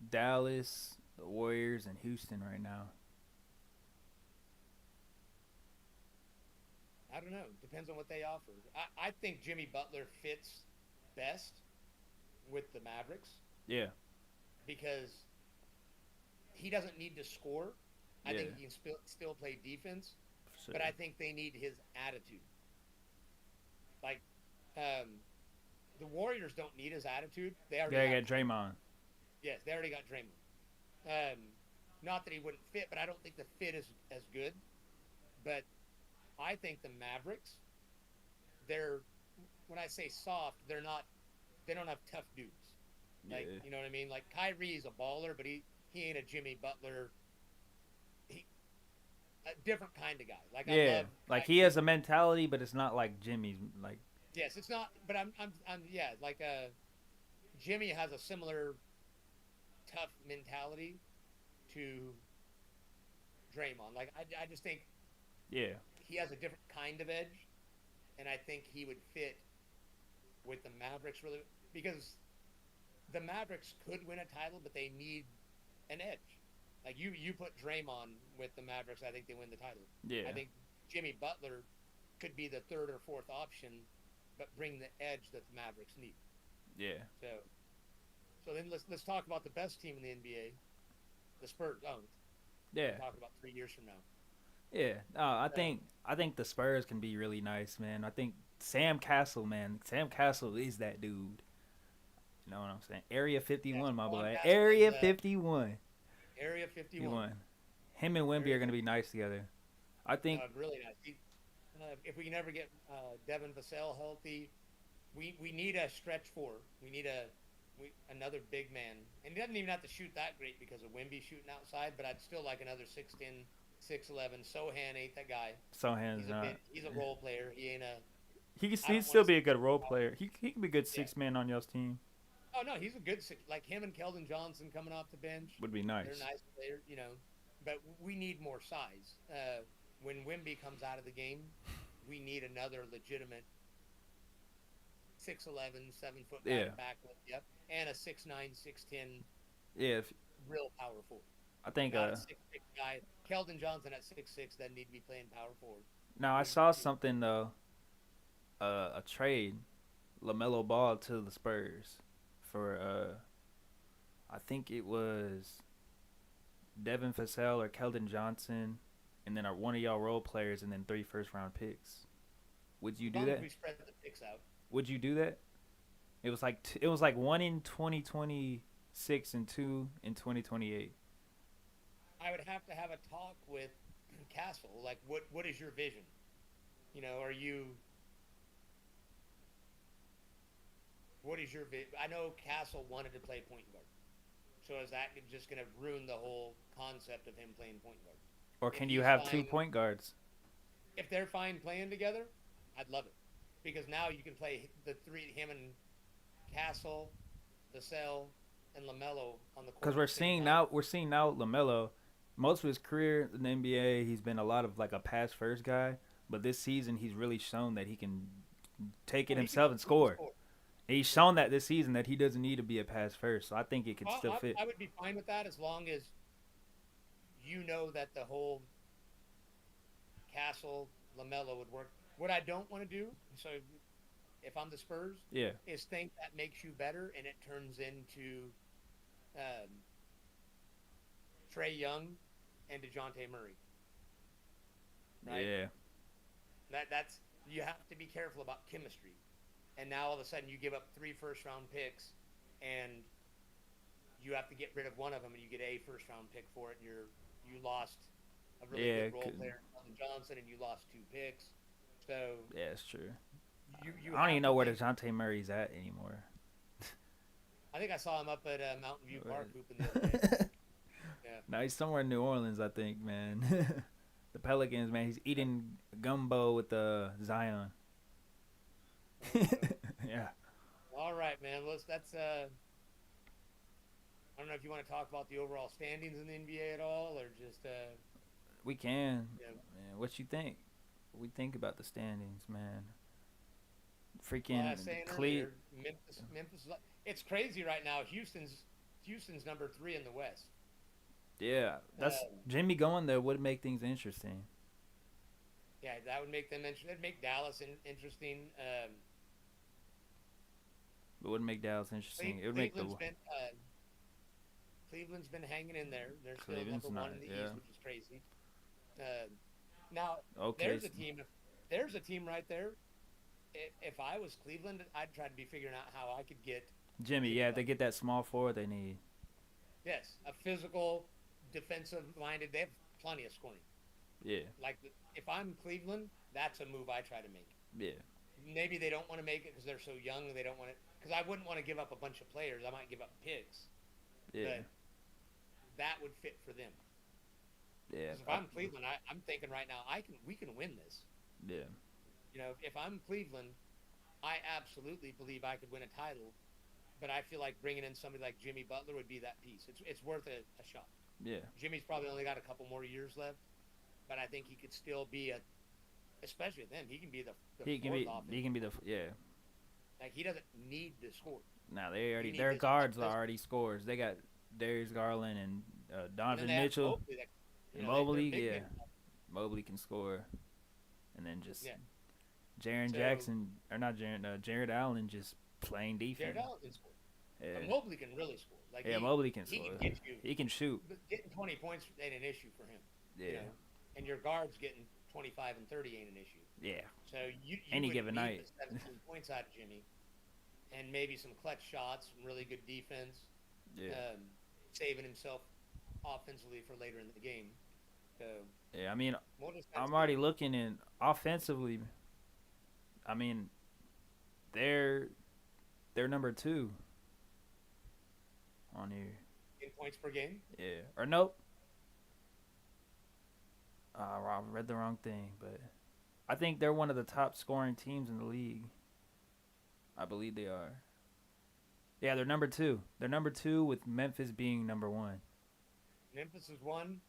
[SPEAKER 1] Dallas, the Warriors, and Houston right now.
[SPEAKER 2] I don't know. Depends on what they offer. I think Jimmy Butler fits best with the Mavericks
[SPEAKER 1] Yeah,
[SPEAKER 2] because he doesn't need to score. I
[SPEAKER 1] yeah,
[SPEAKER 2] think he can still play defense,
[SPEAKER 1] for
[SPEAKER 2] but
[SPEAKER 1] sure.
[SPEAKER 2] I think they need his attitude. Like, um, the Warriors don't need his attitude. They already
[SPEAKER 1] Gotta
[SPEAKER 2] have
[SPEAKER 1] get
[SPEAKER 2] Draymond.
[SPEAKER 1] Draymond.
[SPEAKER 2] Yes, they already got Draymond. Um, not that he wouldn't fit, but I don't think the fit is as good. But I think the Mavericks, they're when I say soft, they're not. They don't have tough dudes. Like,
[SPEAKER 1] Yeah,
[SPEAKER 2] you know what I mean? Like Kyrie's a baller, but he ain't a Jimmy Butler. He a different kind of guy. Like I
[SPEAKER 1] yeah.
[SPEAKER 2] love
[SPEAKER 1] Like he
[SPEAKER 2] Kyrie.
[SPEAKER 1] has a mentality, but it's not like Jimmy's. Like,
[SPEAKER 2] Yes, it's not. But I'm yeah. Like Jimmy has a similar tough mentality to Draymond. Like I just think
[SPEAKER 1] yeah,
[SPEAKER 2] he has a different kind of edge, and I think he would fit with the Mavericks really because the Mavericks could win a title, but they need an edge. Like you put Draymond with the Mavericks, I think they win the title. I
[SPEAKER 1] yeah,
[SPEAKER 2] think Jimmy Butler could be the third or fourth option, but bring the edge that the Mavericks need.
[SPEAKER 1] yeah,
[SPEAKER 2] So then let's talk about the best team in the NBA, the Spurs. Oh,
[SPEAKER 1] yeah,
[SPEAKER 2] we're talking about 3 years from now.
[SPEAKER 1] yeah.
[SPEAKER 2] So
[SPEAKER 1] I think the Spurs can be really nice, man. I think Sam Castle, man. Sam Castle is that dude. You know what I'm saying? Area
[SPEAKER 2] yeah,
[SPEAKER 1] 51, my
[SPEAKER 2] Juan
[SPEAKER 1] boy.
[SPEAKER 2] Castle is
[SPEAKER 1] Area 51.
[SPEAKER 2] Area 51.
[SPEAKER 1] 51. Him and Wimby
[SPEAKER 2] Area
[SPEAKER 1] are gonna
[SPEAKER 2] 50.
[SPEAKER 1] be nice together. I
[SPEAKER 2] No,
[SPEAKER 1] think.
[SPEAKER 2] really nice. If we can ever get Devin Vassell healthy, we need a stretch four. We need another big man, and he doesn't even have to shoot that great because of Wimby shooting outside. But I'd still like another 6'10", 6'11". Sohan ain't that guy.
[SPEAKER 1] Sohan's not.
[SPEAKER 2] He's a role player. He ain't a. I
[SPEAKER 1] He'd
[SPEAKER 2] don't want
[SPEAKER 1] still
[SPEAKER 2] to
[SPEAKER 1] be
[SPEAKER 2] see
[SPEAKER 1] a
[SPEAKER 2] him
[SPEAKER 1] good
[SPEAKER 2] shoot
[SPEAKER 1] role
[SPEAKER 2] out.
[SPEAKER 1] player. He can be a good
[SPEAKER 2] Yeah.
[SPEAKER 1] 6 man on y'all's team.
[SPEAKER 2] Oh no, he's a good like him and Keldon Johnson coming off the bench.
[SPEAKER 1] Would be
[SPEAKER 2] They're
[SPEAKER 1] nice.
[SPEAKER 2] nice players, but we need more size. When Wimby comes out of the game, we need another legitimate 6'11", 7 foot guy
[SPEAKER 1] Yeah,
[SPEAKER 2] to back with, yep, and a 6'9", 6'10",
[SPEAKER 1] yeah.
[SPEAKER 2] real power forward.
[SPEAKER 1] I think.
[SPEAKER 2] Not a 6'6" guy. Keldon Johnson at 6'6" doesn't need to be playing power forward.
[SPEAKER 1] Now I
[SPEAKER 2] We,
[SPEAKER 1] saw
[SPEAKER 2] we
[SPEAKER 1] something though. A trade, Lamelo Ball to the Spurs for I think it was Devin Vassell or Keldon Johnson, and then one of y'all role players, and then 3 first round picks. Would you
[SPEAKER 2] as
[SPEAKER 1] do
[SPEAKER 2] long as
[SPEAKER 1] that?
[SPEAKER 2] we spread the picks out.
[SPEAKER 1] Would you do that? It was like one in 2026 and two in 2028.
[SPEAKER 2] I would have to have a talk with Castle. Like, what is your vision? Are you what is your vision? I know Castle wanted to play point guard. So is that just going to ruin the whole concept of him playing point guard?
[SPEAKER 1] Or
[SPEAKER 2] If
[SPEAKER 1] can you
[SPEAKER 2] he's
[SPEAKER 1] have two
[SPEAKER 2] fine,
[SPEAKER 1] point guards?
[SPEAKER 2] if they're fine playing together, I'd love it because now you can play the three, him and Castle, Vassell, and Lamelo on the court
[SPEAKER 1] Because
[SPEAKER 2] at the same time.
[SPEAKER 1] we're seeing now Lamelo. Most of his career in the NBA, he's been a lot of like a pass first guy. But this season, he's really shown that he can take it
[SPEAKER 2] Oh,
[SPEAKER 1] himself and
[SPEAKER 2] he can
[SPEAKER 1] score.
[SPEAKER 2] score.
[SPEAKER 1] He's shown that this season that he doesn't need to be a pass first. So I think it could
[SPEAKER 2] Well,
[SPEAKER 1] still fit.
[SPEAKER 2] I would be fine with that as long as you know that the whole Castle Lamelo would work. What I don't want to do, so if I'm the Spurs,
[SPEAKER 1] Yeah,
[SPEAKER 2] is think that makes you better and it turns into um, Trey Young and DeJounte Murray, right?
[SPEAKER 1] yeah,
[SPEAKER 2] That's you have to be careful about chemistry. And now all of a sudden you give up 3 first round picks and you have to get rid of one of them and you get a 1st round pick for it and you lost a really
[SPEAKER 1] yeah.
[SPEAKER 2] good role player, Keldon Johnson, and you lost 2 picks. So
[SPEAKER 1] Yeah, it's true.
[SPEAKER 2] you
[SPEAKER 1] I don't
[SPEAKER 2] have
[SPEAKER 1] even
[SPEAKER 2] to
[SPEAKER 1] know where
[SPEAKER 2] think.
[SPEAKER 1] Dejounte Murray's at anymore.
[SPEAKER 2] I think I saw him up at Mountain View Park hooping the other day. Yeah.
[SPEAKER 1] No, he's somewhere in New Orleans, I think, man. The Pelicans, man. He's eating gumbo with Zion. Yeah,
[SPEAKER 2] All right, man. That's I don't know if you want to talk about the overall standings in the NBA at all, or just
[SPEAKER 1] we can.
[SPEAKER 2] you know,
[SPEAKER 1] Man, what you think? What we think about the standings, man?
[SPEAKER 2] well, I
[SPEAKER 1] Freaking
[SPEAKER 2] was saying
[SPEAKER 1] Cle.
[SPEAKER 2] earlier, Memphis. It's crazy right now. Houston's number 3 in the West.
[SPEAKER 1] Yeah, that's
[SPEAKER 2] Um,
[SPEAKER 1] Jimmy going there would make things interesting.
[SPEAKER 2] Yeah, that would make them interesting. That'd make Dallas interesting.
[SPEAKER 1] It wouldn't make Dallas interesting. It would make the
[SPEAKER 2] Cleveland's been hanging in there. They're still
[SPEAKER 1] Cleveland's
[SPEAKER 2] number one
[SPEAKER 1] not.
[SPEAKER 2] in the
[SPEAKER 1] Yeah.
[SPEAKER 2] East, which is crazy. Uh, now
[SPEAKER 1] Okay.
[SPEAKER 2] there's a team. There's a team right there. If I was Cleveland, I'd try to be figuring out how I could get
[SPEAKER 1] Jimmy.
[SPEAKER 2] Jimmy
[SPEAKER 1] Yeah,
[SPEAKER 2] Butler.
[SPEAKER 1] they get that small forward they need.
[SPEAKER 2] Yes, a physical, defensive-minded. They have plenty of scoring.
[SPEAKER 1] Yeah.
[SPEAKER 2] Like if I'm Cleveland, that's a move I try to make.
[SPEAKER 1] Yeah.
[SPEAKER 2] Maybe they don't want to make it because they're so young. They don't want it because I wouldn't want to give up a bunch of players. I might give up picks,
[SPEAKER 1] Yeah.
[SPEAKER 2] but that would fit for them.
[SPEAKER 1] Yeah.
[SPEAKER 2] Because if I'm Cleveland, I'm thinking right now we can win this.
[SPEAKER 1] Yeah.
[SPEAKER 2] You know, if I'm Cleveland, I absolutely believe I could win a title, but I feel like bringing in somebody like Jimmy Butler would be that piece. It's worth a shot.
[SPEAKER 1] Yeah.
[SPEAKER 2] Jimmy's probably only got a couple more years left, but I think he could still be especially with them, he can be the
[SPEAKER 1] He can
[SPEAKER 2] fourth
[SPEAKER 1] be.
[SPEAKER 2] offense.
[SPEAKER 1] He can be the. Yeah.
[SPEAKER 2] Like he doesn't need to score.
[SPEAKER 1] Now they already.
[SPEAKER 2] need
[SPEAKER 1] Their
[SPEAKER 2] his
[SPEAKER 1] guards are
[SPEAKER 2] offense.
[SPEAKER 1] already scores. They got Darius Garland and
[SPEAKER 2] And
[SPEAKER 1] Donovan
[SPEAKER 2] then they have
[SPEAKER 1] Mitchell.
[SPEAKER 2] Mobley that,
[SPEAKER 1] And
[SPEAKER 2] they're
[SPEAKER 1] Mobley.
[SPEAKER 2] big
[SPEAKER 1] Yeah.
[SPEAKER 2] men.
[SPEAKER 1] Mobley can score. And then just
[SPEAKER 2] Yeah.
[SPEAKER 1] Jaren
[SPEAKER 2] So-
[SPEAKER 1] Jackson or not Jaren. Jared Allen just playing defense.
[SPEAKER 2] Jared Allen can score.
[SPEAKER 1] Yeah.
[SPEAKER 2] But Mobley can really score. Like
[SPEAKER 1] Yeah. Mobley can
[SPEAKER 2] he
[SPEAKER 1] score.
[SPEAKER 2] can get you.
[SPEAKER 1] He can shoot.
[SPEAKER 2] But getting 20 points ain't an issue for him.
[SPEAKER 1] Yeah.
[SPEAKER 2] You know? And your guards getting 25 and 30 ain't an issue.
[SPEAKER 1] Yeah.
[SPEAKER 2] So you
[SPEAKER 1] Any
[SPEAKER 2] would
[SPEAKER 1] given
[SPEAKER 2] need
[SPEAKER 1] night.
[SPEAKER 2] the 17 points out of Jimmy, and maybe some clutch shots, some really good defense,
[SPEAKER 1] Yeah.
[SPEAKER 2] saving himself offensively for later in the game. So
[SPEAKER 1] Yeah. I mean,
[SPEAKER 2] we'll just have
[SPEAKER 1] I'm
[SPEAKER 2] to
[SPEAKER 1] already looking in offensively. I mean, they're number 2 on here.
[SPEAKER 2] in points per game.
[SPEAKER 1] Yeah. Or nope. I read the wrong thing, but I think they're one of the top scoring teams in the league. I believe they are. Yeah, they're number 2. They're number 2 with Memphis being number 1.
[SPEAKER 2] Memphis is 1.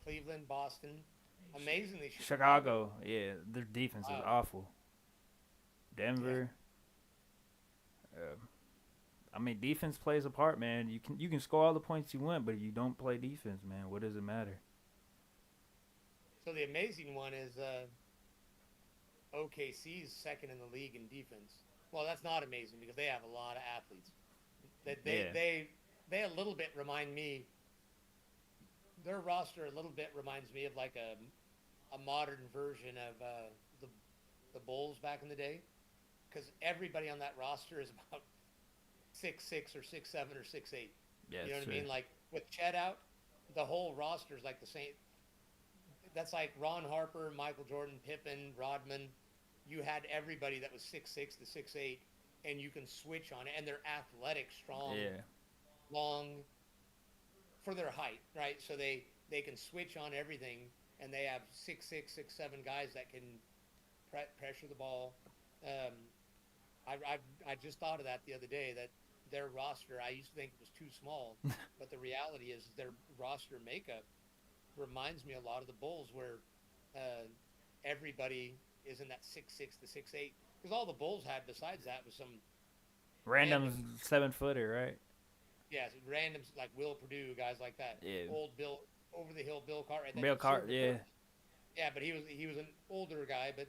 [SPEAKER 2] Cleveland, Boston, amazingly
[SPEAKER 1] Chicago, yeah, their defense is
[SPEAKER 2] Wow.
[SPEAKER 1] awful. Denver. I mean, defense plays a part, man. You can score all the points you want, but if you don't play defense, man, what does it matter?
[SPEAKER 2] So the amazing one is OKC's second in the league in defense. Well, that's not amazing because they have a lot of athletes. They a little bit remind me. Their roster a little bit reminds me of like a modern version of the Bulls back in the day, because everybody on that roster is about 6'6" or 6'7" or 6'8".
[SPEAKER 1] Yeah,
[SPEAKER 2] You know what
[SPEAKER 1] true.
[SPEAKER 2] I mean? Like with Chet out, the whole roster is like the same. That's like Ron Harper, Michael Jordan, Pippen, Rodman. You had everybody that was 6'6" to 6'8", and you can switch on it. And they're athletic, strong,
[SPEAKER 1] Yeah,
[SPEAKER 2] long for their height, right? So they can switch on everything, and they have 6'6", 6'7" guys that can pressure the ball. I just thought of that the other day, that their roster, I used to think it was too small, but the reality is their roster makeup reminds me a lot of the Bulls, where everybody is in that 6'6" to 6'8", because all the Bulls had besides that was some
[SPEAKER 1] random 7-footer, right?
[SPEAKER 2] randoms like Will Purdue, guys like that.
[SPEAKER 1] Yeah.
[SPEAKER 2] Old Bill, over the hill Bill Cartwright.
[SPEAKER 1] Bill Cartwright, yeah.
[SPEAKER 2] Yeah, but he was an older guy. But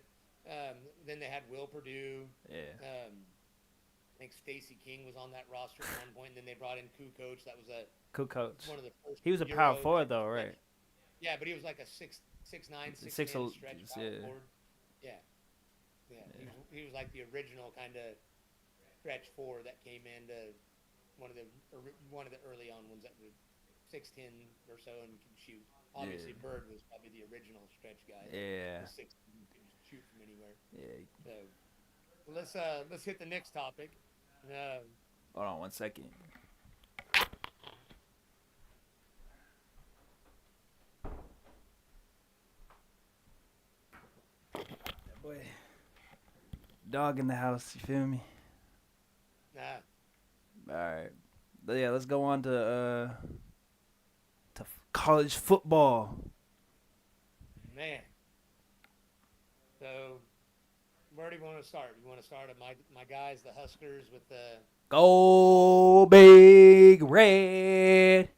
[SPEAKER 2] then they had Will Purdue.
[SPEAKER 1] Yeah,
[SPEAKER 2] I think Stacey King was on that roster at one point. And then they brought in Kukoc. That was
[SPEAKER 1] cool coach.
[SPEAKER 2] one of the first.
[SPEAKER 1] He was a
[SPEAKER 2] Euro
[SPEAKER 1] power forward though, right?
[SPEAKER 2] Yeah, but he was like a 6'9", 6'10" stretch power
[SPEAKER 1] yeah.
[SPEAKER 2] forward. Yeah. He was like the original kind of stretch four that came into one of the early on ones that were 6'10" or so and could shoot. Obviously,
[SPEAKER 1] Yeah.
[SPEAKER 2] Bird was probably the original stretch guy.
[SPEAKER 1] Yeah.
[SPEAKER 2] 6'10", could shoot from anywhere.
[SPEAKER 1] Yeah.
[SPEAKER 2] So let's hit the next topic.
[SPEAKER 1] Hold on 1 second. Boy, dog in the house. You feel me? All right. But yeah, let's go on to college football.
[SPEAKER 2] Man. So where do you want to start? You want to start at my guys, the Huskers, with the
[SPEAKER 1] Go Big Red.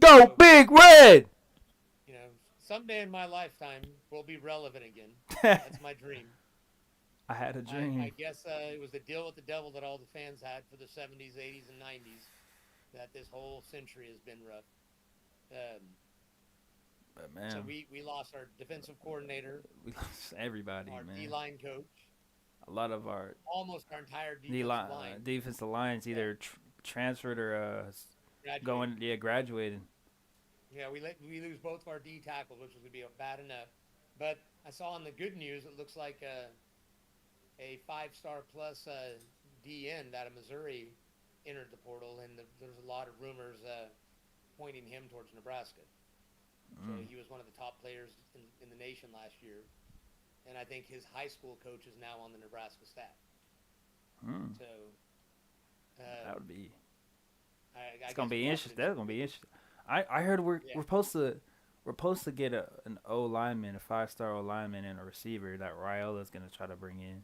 [SPEAKER 1] Go Big Red.
[SPEAKER 2] Someday in my lifetime, we'll be relevant again. That's my dream.
[SPEAKER 1] I had a
[SPEAKER 2] I
[SPEAKER 1] dream.
[SPEAKER 2] guess it was the deal with the devil that all the fans had for the 70s, 80s, and 90s. That this whole century has been rough. Um,
[SPEAKER 1] But
[SPEAKER 2] so
[SPEAKER 1] man,
[SPEAKER 2] we lost our defensive coordinator,
[SPEAKER 1] we lost everybody,
[SPEAKER 2] our D
[SPEAKER 1] man.
[SPEAKER 2] line coach,
[SPEAKER 1] A lot of our
[SPEAKER 2] almost our entire
[SPEAKER 1] D
[SPEAKER 2] defensive
[SPEAKER 1] line,
[SPEAKER 2] line.
[SPEAKER 1] defensive lines
[SPEAKER 2] Yeah,
[SPEAKER 1] either transferred or
[SPEAKER 2] graduated.
[SPEAKER 1] going, yeah, graduated.
[SPEAKER 2] Yeah, we lose both of our D tackles, which would be bad enough. But I saw in the good news, it looks like a 5-star plus D end out of Missouri entered the portal, and there's a lot of rumors pointing him towards Nebraska. So
[SPEAKER 1] Mm.
[SPEAKER 2] he was one of the top players in the nation last year, and I think his high school coach is now on the Nebraska staff.
[SPEAKER 1] Mm.
[SPEAKER 2] So
[SPEAKER 1] That would be.
[SPEAKER 2] I
[SPEAKER 1] It's
[SPEAKER 2] guess
[SPEAKER 1] gonna be interesting.
[SPEAKER 2] confidence.
[SPEAKER 1] That's gonna be interesting. I heard
[SPEAKER 2] Yeah.
[SPEAKER 1] we're supposed to get an O lineman, a 5-star O lineman, and a receiver that Raiola's gonna try to bring in.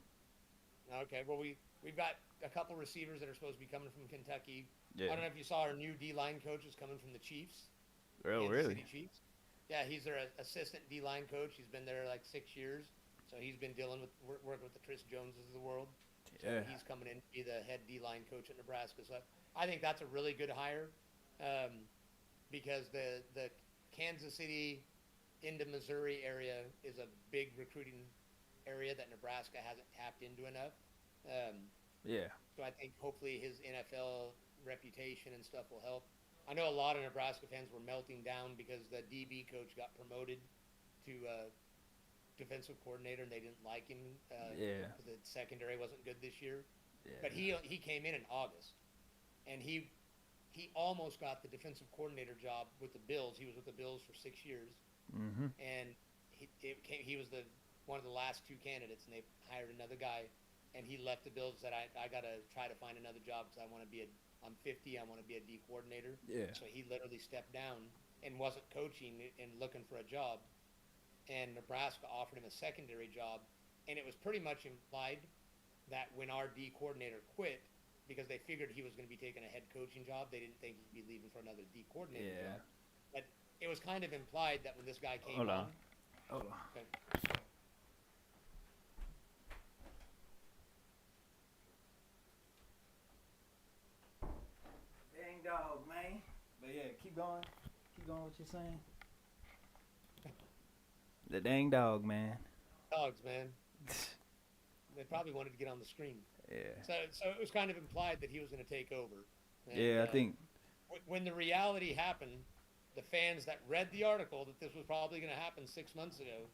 [SPEAKER 2] Okay. Well, we've got a couple receivers that are supposed to be coming from Kentucky. I
[SPEAKER 1] Yeah.
[SPEAKER 2] don't know if you saw our new D line coach is coming from the Chiefs,
[SPEAKER 1] Oh,
[SPEAKER 2] Kansas
[SPEAKER 1] really?
[SPEAKER 2] City Chiefs. Yeah, he's their assistant D line coach. He's been there like 6 years, so he's been dealing with working with the Chris Joneses of the world. So
[SPEAKER 1] Yeah.
[SPEAKER 2] he's coming in to be the head D line coach at Nebraska. So I think that's a really good hire, because the Kansas City into Missouri area is a big recruiting area that Nebraska hasn't tapped into enough. Um,
[SPEAKER 1] Yeah.
[SPEAKER 2] so I think hopefully his NFL reputation and stuff will help. I know a lot of Nebraska fans were melting down because the DB coach got promoted to defensive coordinator and they didn't like him
[SPEAKER 1] Yeah.
[SPEAKER 2] because the secondary wasn't good this year. But
[SPEAKER 1] Yeah.
[SPEAKER 2] he came in August, and he almost got the defensive coordinator job with the Bills. He was with the Bills for 6 years,
[SPEAKER 1] Mhm.
[SPEAKER 2] and he was the one of the last two candidates, and they hired another guy, and he left the Bills. Said I got to try to find another job because I'm 50. I want to be a D coordinator.
[SPEAKER 1] Yeah.
[SPEAKER 2] So he literally stepped down and wasn't coaching and looking for a job. And Nebraska offered him a secondary job, and it was pretty much implied that when our D coordinator quit, because they figured he was going to be taking a head coaching job, they didn't think he'd be leaving for another D coordinator
[SPEAKER 1] Yeah.
[SPEAKER 2] job. But it was kind of implied that when this guy came
[SPEAKER 1] Hold
[SPEAKER 2] on,
[SPEAKER 1] on. Hold on.
[SPEAKER 2] okay,
[SPEAKER 1] Dang dog, man. But yeah, keep going. Keep going. What you saying? The dang dog, man.
[SPEAKER 2] dogs, man, they probably wanted to get on the screen.
[SPEAKER 1] Yeah.
[SPEAKER 2] So it was kind of implied that he was going to take over. And,
[SPEAKER 1] Yeah, I think.
[SPEAKER 2] when the reality happened, the fans that read the article that this was probably going to happen 6 months ago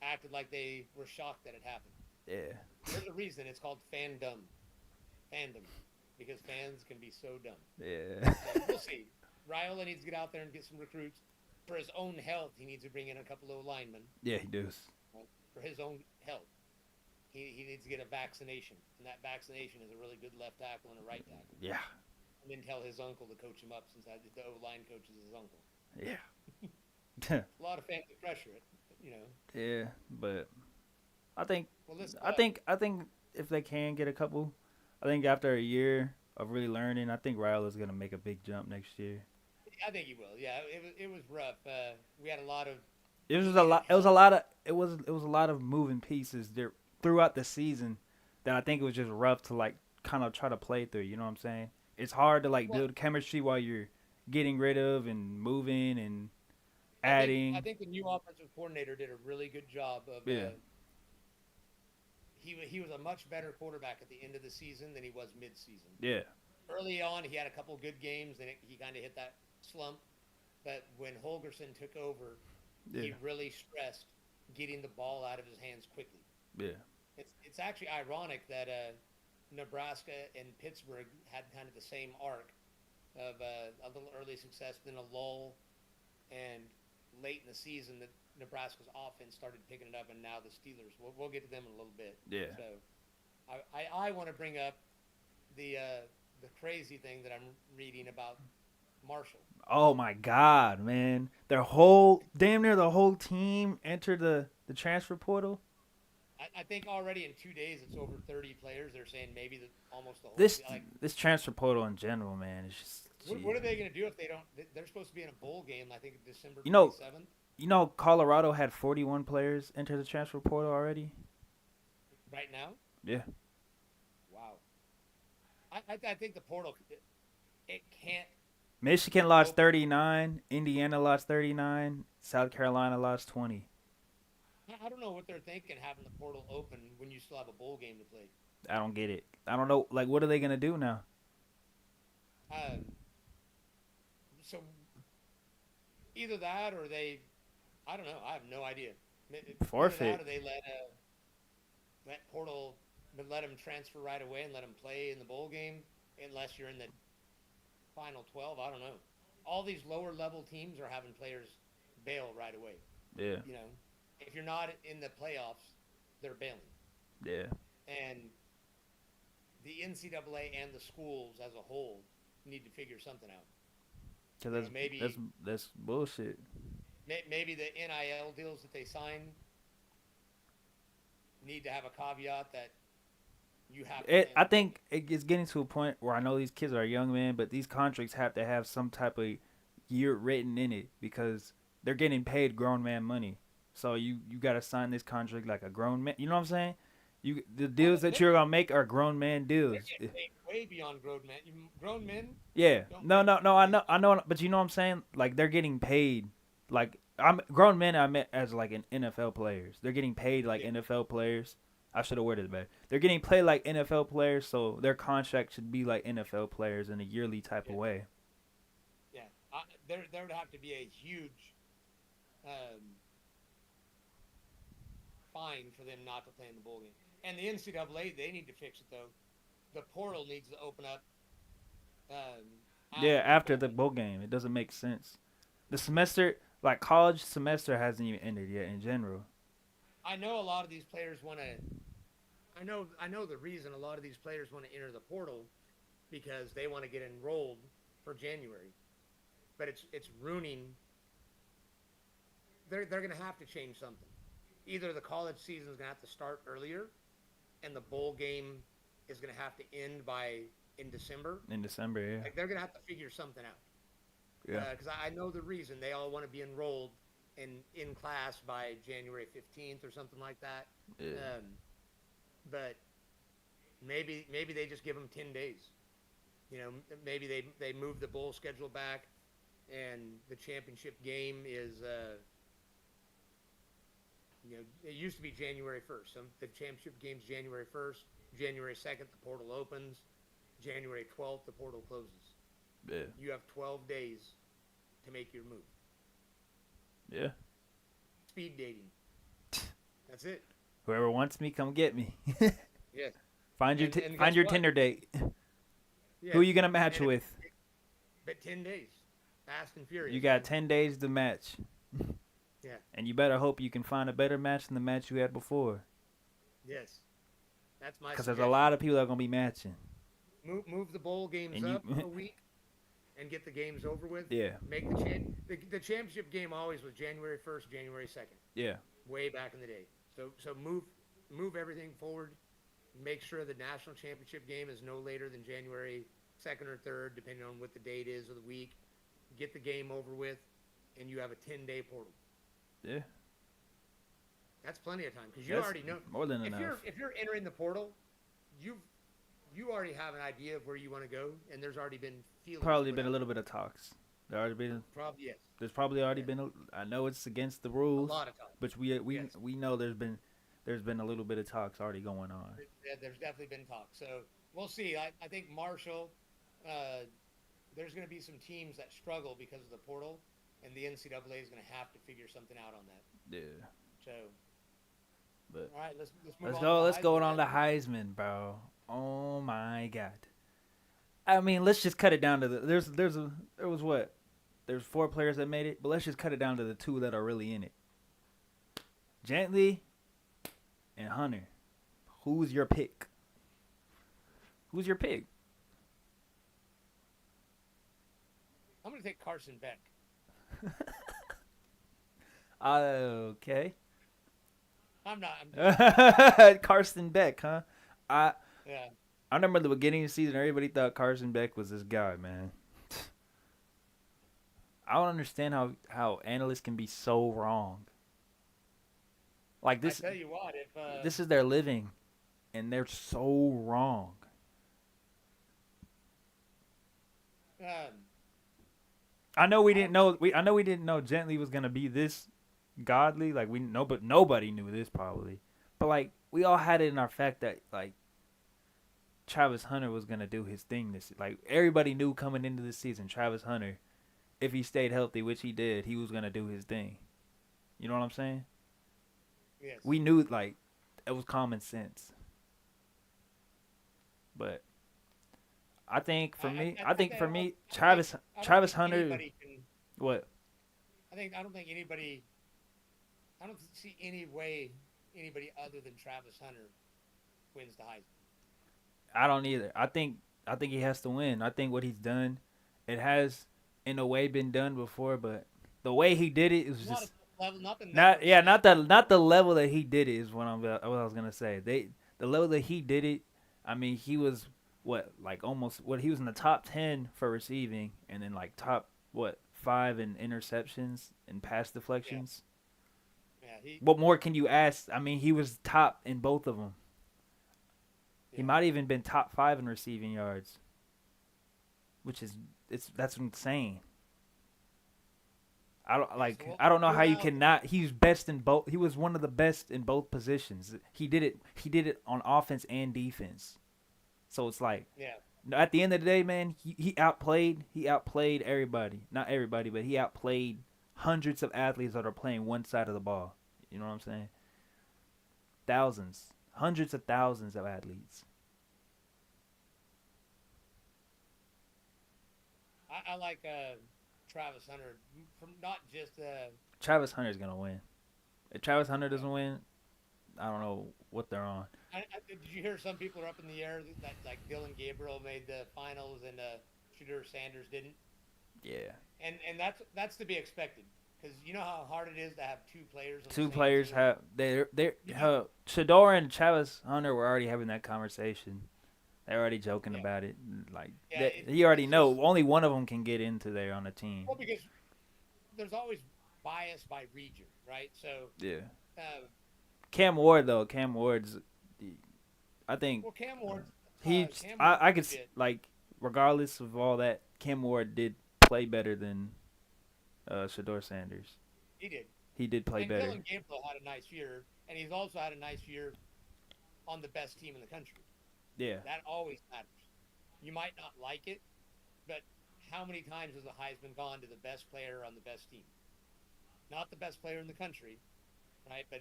[SPEAKER 2] acted like they were shocked that it happened.
[SPEAKER 1] Yeah.
[SPEAKER 2] There's a reason it's called fandom, because fans can be so dumb.
[SPEAKER 1] Yeah.
[SPEAKER 2] So we'll see. Raiola needs to get out there and get some recruits. For his own health, he needs to bring in a couple of linemen.
[SPEAKER 1] Yeah, he does.
[SPEAKER 2] For his own health, he needs to get a vaccination, and that vaccination is a really good left tackle and a right tackle.
[SPEAKER 1] Yeah.
[SPEAKER 2] And then tell his uncle to coach him up, since the O-line coach is his uncle.
[SPEAKER 1] Yeah.
[SPEAKER 2] A lot of fans pressure it, you know.
[SPEAKER 1] Yeah, but I think
[SPEAKER 2] Well, let's.
[SPEAKER 1] I think if they can get a couple, I think after a year of really learning, I think Riola's gonna make a big jump next year.
[SPEAKER 2] I think he will. Yeah, it was rough. We had a lot of.
[SPEAKER 1] It was a lot. It was a lot of. It was a lot of moving pieces there throughout the season that I think it was just rough to like kind of try to play through. You know what I'm saying? It's hard to like build chemistry while you're getting rid of and moving and adding.
[SPEAKER 2] I think the new offensive coordinator did a really good job of.
[SPEAKER 1] Yeah.
[SPEAKER 2] He was a much better quarterback at the end of the season than he was mid-season.
[SPEAKER 1] Yeah.
[SPEAKER 2] Early on, he had a couple good games, then he kind of hit that slump. But when Holgerson took over, he really stressed getting the ball out of his hands quickly.
[SPEAKER 1] Yeah.
[SPEAKER 2] It's actually ironic that Nebraska and Pittsburgh had kind of the same arc of a little early success, then a lull, and late in the season that Nebraska's offense started picking it up, and now the Steelers. We'll get to them in a little bit.
[SPEAKER 1] Yeah.
[SPEAKER 2] So I want to bring up the crazy thing that I'm reading about Marshall.
[SPEAKER 1] Oh my God, man! Damn near the whole team entered the transfer portal.
[SPEAKER 2] I think already in 2 days it's over 30 players. They're saying maybe almost the whole.
[SPEAKER 1] This transfer portal in general, man, is just.
[SPEAKER 2] What are they going to do if they don't? They're supposed to be in a bowl game. I think December 27th.
[SPEAKER 1] You know, Colorado had 41 players enter the transfer portal already.
[SPEAKER 2] Right now?
[SPEAKER 1] Yeah.
[SPEAKER 2] Wow. I think the portal, it can't
[SPEAKER 1] Michigan lost
[SPEAKER 2] open.
[SPEAKER 1] 39. Indiana lost 39. South Carolina lost 20.
[SPEAKER 2] I don't know what they're thinking having the portal open when you still have a bowl game to play.
[SPEAKER 1] I don't get it. I don't know. Like, what are they gonna do now?
[SPEAKER 2] Um, so either that or I don't know. I have no idea. Either that
[SPEAKER 1] Forfeit.
[SPEAKER 2] or they let portal, but let them transfer right away and let them play in the bowl game unless you're in the final 12. I don't know. All these lower level teams are having players bail right away.
[SPEAKER 1] Yeah.
[SPEAKER 2] You know, if you're not in the playoffs, they're bailing.
[SPEAKER 1] Yeah.
[SPEAKER 2] And the NCAA and the schools as a whole need to figure something out.
[SPEAKER 1] Cause
[SPEAKER 2] You know, maybe
[SPEAKER 1] that's bullshit.
[SPEAKER 2] maybe the NIL deals that they sign need to have a caveat that you have to play in
[SPEAKER 1] I
[SPEAKER 2] the bowl
[SPEAKER 1] think it's getting to a point where I know these kids are young, man, but these contracts have to have some type of year written in it because they're getting paid grown man money. So you got to sign this contract like a grown man. You know what I'm saying? The
[SPEAKER 2] game.
[SPEAKER 1] deals that you're gonna make are grown man
[SPEAKER 2] They're
[SPEAKER 1] deals.
[SPEAKER 2] getting paid way beyond grown men. Grown men
[SPEAKER 1] Yeah.
[SPEAKER 2] don't
[SPEAKER 1] No,
[SPEAKER 2] make
[SPEAKER 1] no, no.
[SPEAKER 2] these
[SPEAKER 1] I know, but you know what I'm saying? Like they're getting paid. Like I'm grown men. I meant as like an NFL players. They're getting paid like
[SPEAKER 2] yeah,
[SPEAKER 1] NFL players. I should have worded it better. They're getting paid like NFL players, so their contract should be like NFL players in a yearly type of
[SPEAKER 2] yeah,
[SPEAKER 1] way.
[SPEAKER 2] yeah. There would have to be a huge um, fine for them not to play in the bowl game. And the NCAA, they need to fix it though. The portal needs to open up
[SPEAKER 1] Yeah,
[SPEAKER 2] after the
[SPEAKER 1] after
[SPEAKER 2] bowl
[SPEAKER 1] the
[SPEAKER 2] game.
[SPEAKER 1] bowl game, it doesn't make sense. The semester, like college semester, hasn't even ended yet in general.
[SPEAKER 2] I know a lot of these players want to. I know the reason a lot of these players want to enter the portal because they want to get enrolled for January. But it's ruining. They're going to have to change something. Either the college season is going to have to start earlier, and the bowl game is going to have to end by in December.
[SPEAKER 1] In December, yeah,
[SPEAKER 2] Like they're going to have to figure something out.
[SPEAKER 1] yeah,
[SPEAKER 2] Because I know the reason they all want to be enrolled in class by January 15th or something like that.
[SPEAKER 1] yeah.
[SPEAKER 2] Um, but maybe they just give them 10 days. You know, maybe they move the bowl schedule back, and the championship game is it used to be January 1st. So the championship game's January 1st. January 2nd, the portal opens. January 12th, the portal closes.
[SPEAKER 1] Yeah.
[SPEAKER 2] You have 12 days to make your move.
[SPEAKER 1] Yeah.
[SPEAKER 2] Speed dating. That's it.
[SPEAKER 1] Whoever wants me, come get me.
[SPEAKER 2] Yes.
[SPEAKER 1] Find your
[SPEAKER 2] And
[SPEAKER 1] find
[SPEAKER 2] guess
[SPEAKER 1] your
[SPEAKER 2] what?
[SPEAKER 1] Tinder date.
[SPEAKER 2] Yeah.
[SPEAKER 1] Who you gonna match
[SPEAKER 2] And
[SPEAKER 1] with?
[SPEAKER 2] but 10 days. Fast and furious.
[SPEAKER 1] You got
[SPEAKER 2] man.
[SPEAKER 1] 10 days to match.
[SPEAKER 2] Yeah.
[SPEAKER 1] And you better hope you can find a better match than the match you had before.
[SPEAKER 2] Yes. That's my
[SPEAKER 1] Because there's a
[SPEAKER 2] suggestion.
[SPEAKER 1] lot of people that are gonna be matching.
[SPEAKER 2] Move the bowl games
[SPEAKER 1] And you-
[SPEAKER 2] up a week and get the games over with.
[SPEAKER 1] Yeah.
[SPEAKER 2] Make the championship game always was January 1st, January 2nd,
[SPEAKER 1] Yeah.
[SPEAKER 2] way back in the day. So move everything forward. Make sure the national championship game is no later than January 2nd or 3rd, depending on what the date is of the week. Get the game over with, and you have a 10-day portal.
[SPEAKER 1] Yeah.
[SPEAKER 2] That's plenty of time because you
[SPEAKER 1] That's
[SPEAKER 2] already know.
[SPEAKER 1] more than enough.
[SPEAKER 2] If you're entering the portal, you already have an idea of where you want to go, and there's already been feelings.
[SPEAKER 1] Probably
[SPEAKER 2] put
[SPEAKER 1] been a
[SPEAKER 2] out.
[SPEAKER 1] little bit of talks. There already been.
[SPEAKER 2] Probably yes.
[SPEAKER 1] There's probably already
[SPEAKER 2] Yeah.
[SPEAKER 1] been. I know it's against the
[SPEAKER 2] A
[SPEAKER 1] rules,
[SPEAKER 2] lot of time.
[SPEAKER 1] but
[SPEAKER 2] Yes.
[SPEAKER 1] we know there's been a little bit of talks already going on.
[SPEAKER 2] Yeah, there's definitely been talk. So we'll see. I think Marshall, there's going to be some teams that struggle because of the portal, and the NCAA is going to have to figure something out on that.
[SPEAKER 1] Yeah.
[SPEAKER 2] So,
[SPEAKER 1] But
[SPEAKER 2] all right, let's move
[SPEAKER 1] let's
[SPEAKER 2] on.
[SPEAKER 1] go.
[SPEAKER 2] to
[SPEAKER 1] Let's go
[SPEAKER 2] Heisman.
[SPEAKER 1] on the Heisman, bro. Oh my God. I mean, let's just cut it down to the. There was what? There's 4 players that made it, but let's just cut it down to the 2 that are really in it. Gently and Hunter. Who's your pick? Who's your pick?
[SPEAKER 2] I'm going to take Carson Beck.
[SPEAKER 1] Okay.
[SPEAKER 2] I'm not.
[SPEAKER 1] Carson Beck, huh? I
[SPEAKER 2] Yeah.
[SPEAKER 1] I remember the beginning of the season, everybody thought Carson Beck was this guy, man. I don't understand how analysts can be so wrong. Like
[SPEAKER 2] I
[SPEAKER 1] this,
[SPEAKER 2] tell you what, if
[SPEAKER 1] this is their living, and they're so wrong.
[SPEAKER 2] um,
[SPEAKER 1] I know we
[SPEAKER 2] I
[SPEAKER 1] didn't
[SPEAKER 2] don't,
[SPEAKER 1] know. I know we didn't know Gently was gonna be this godly. Like we know, but nobody knew this probably. But like we all had it in our fact that like Travis Hunter was gonna do his thing. This like everybody knew coming into the season, Travis Hunter, if he stayed healthy, which he did, he was gonna do his thing. You know what I'm saying?
[SPEAKER 2] yes,
[SPEAKER 1] We knew like it was common sense. But I think for me,
[SPEAKER 2] I don't think
[SPEAKER 1] Travis Hunter,
[SPEAKER 2] anybody can.
[SPEAKER 1] what?
[SPEAKER 2] I don't think anybody. I don't see any way anybody other than Travis Hunter wins the Heisman.
[SPEAKER 1] I don't either. I think he has to win. I think what he's done, it has in a way been done before, but the way he did it was
[SPEAKER 2] Not at
[SPEAKER 1] just
[SPEAKER 2] the level, not the
[SPEAKER 1] not
[SPEAKER 2] numbers.
[SPEAKER 1] yeah, not the level that he did it is what I was gonna say. The level that he did it, I mean he was what like almost what he was in the top 10 for receiving and then like top what 5 in interceptions and pass
[SPEAKER 2] Yeah,
[SPEAKER 1] deflections.
[SPEAKER 2] yeah, he,
[SPEAKER 1] What more can you ask? I mean he was top in both of them. He
[SPEAKER 2] yeah.
[SPEAKER 1] might even been top 5 in receiving yards, which is that's insane.
[SPEAKER 2] Yeah, so
[SPEAKER 1] I don't know
[SPEAKER 2] we'll
[SPEAKER 1] how you
[SPEAKER 2] have
[SPEAKER 1] cannot. He's best in both. He was one of the best in both positions. He did it. He did it on offense and defense. So it's like
[SPEAKER 2] yeah,
[SPEAKER 1] at the end of the day, man, he outplayed everybody. Not everybody, but he outplayed hundreds of athletes that are playing one side of the ball. You know what I'm saying? Thousands, hundreds of thousands of athletes.
[SPEAKER 2] I like Travis Hunter from not just
[SPEAKER 1] Travis Hunter's gonna win. If Travis Hunter doesn't win, I don't know what they're on.
[SPEAKER 2] did you hear some people are up in the air that like Dylan Gabriel made the finals and Shedeur Sanders didn't,
[SPEAKER 1] Yeah.
[SPEAKER 2] and that's to be expected because you know how hard it is to have two players on the
[SPEAKER 1] Two
[SPEAKER 2] same
[SPEAKER 1] players
[SPEAKER 2] team.
[SPEAKER 1] have they're
[SPEAKER 2] Yeah,
[SPEAKER 1] Shador and Travis Hunter were already having that conversation. They're already joking
[SPEAKER 2] yeah,
[SPEAKER 1] about it. Like
[SPEAKER 2] yeah.
[SPEAKER 1] you already
[SPEAKER 2] It's just
[SPEAKER 1] know only one of them can get into there on the team.
[SPEAKER 2] well because there's always bias by region, right? So
[SPEAKER 1] Yeah.
[SPEAKER 2] uh,
[SPEAKER 1] Cam Ward though, Cam Ward's I think
[SPEAKER 2] well Cam Ward
[SPEAKER 1] I could
[SPEAKER 2] legit.
[SPEAKER 1] like regardless of all that, Cam Ward did play better than Shador Sanders.
[SPEAKER 2] He did.
[SPEAKER 1] He did play
[SPEAKER 2] And
[SPEAKER 1] better.
[SPEAKER 2] Dylan Gabriel had a nice year, and he's also had a nice year on the best team in the country.
[SPEAKER 1] Yeah.
[SPEAKER 2] That always matters. You might not like it, but how many times has the Heisman gone to the best player on the best team? Not the best player in the country, right? But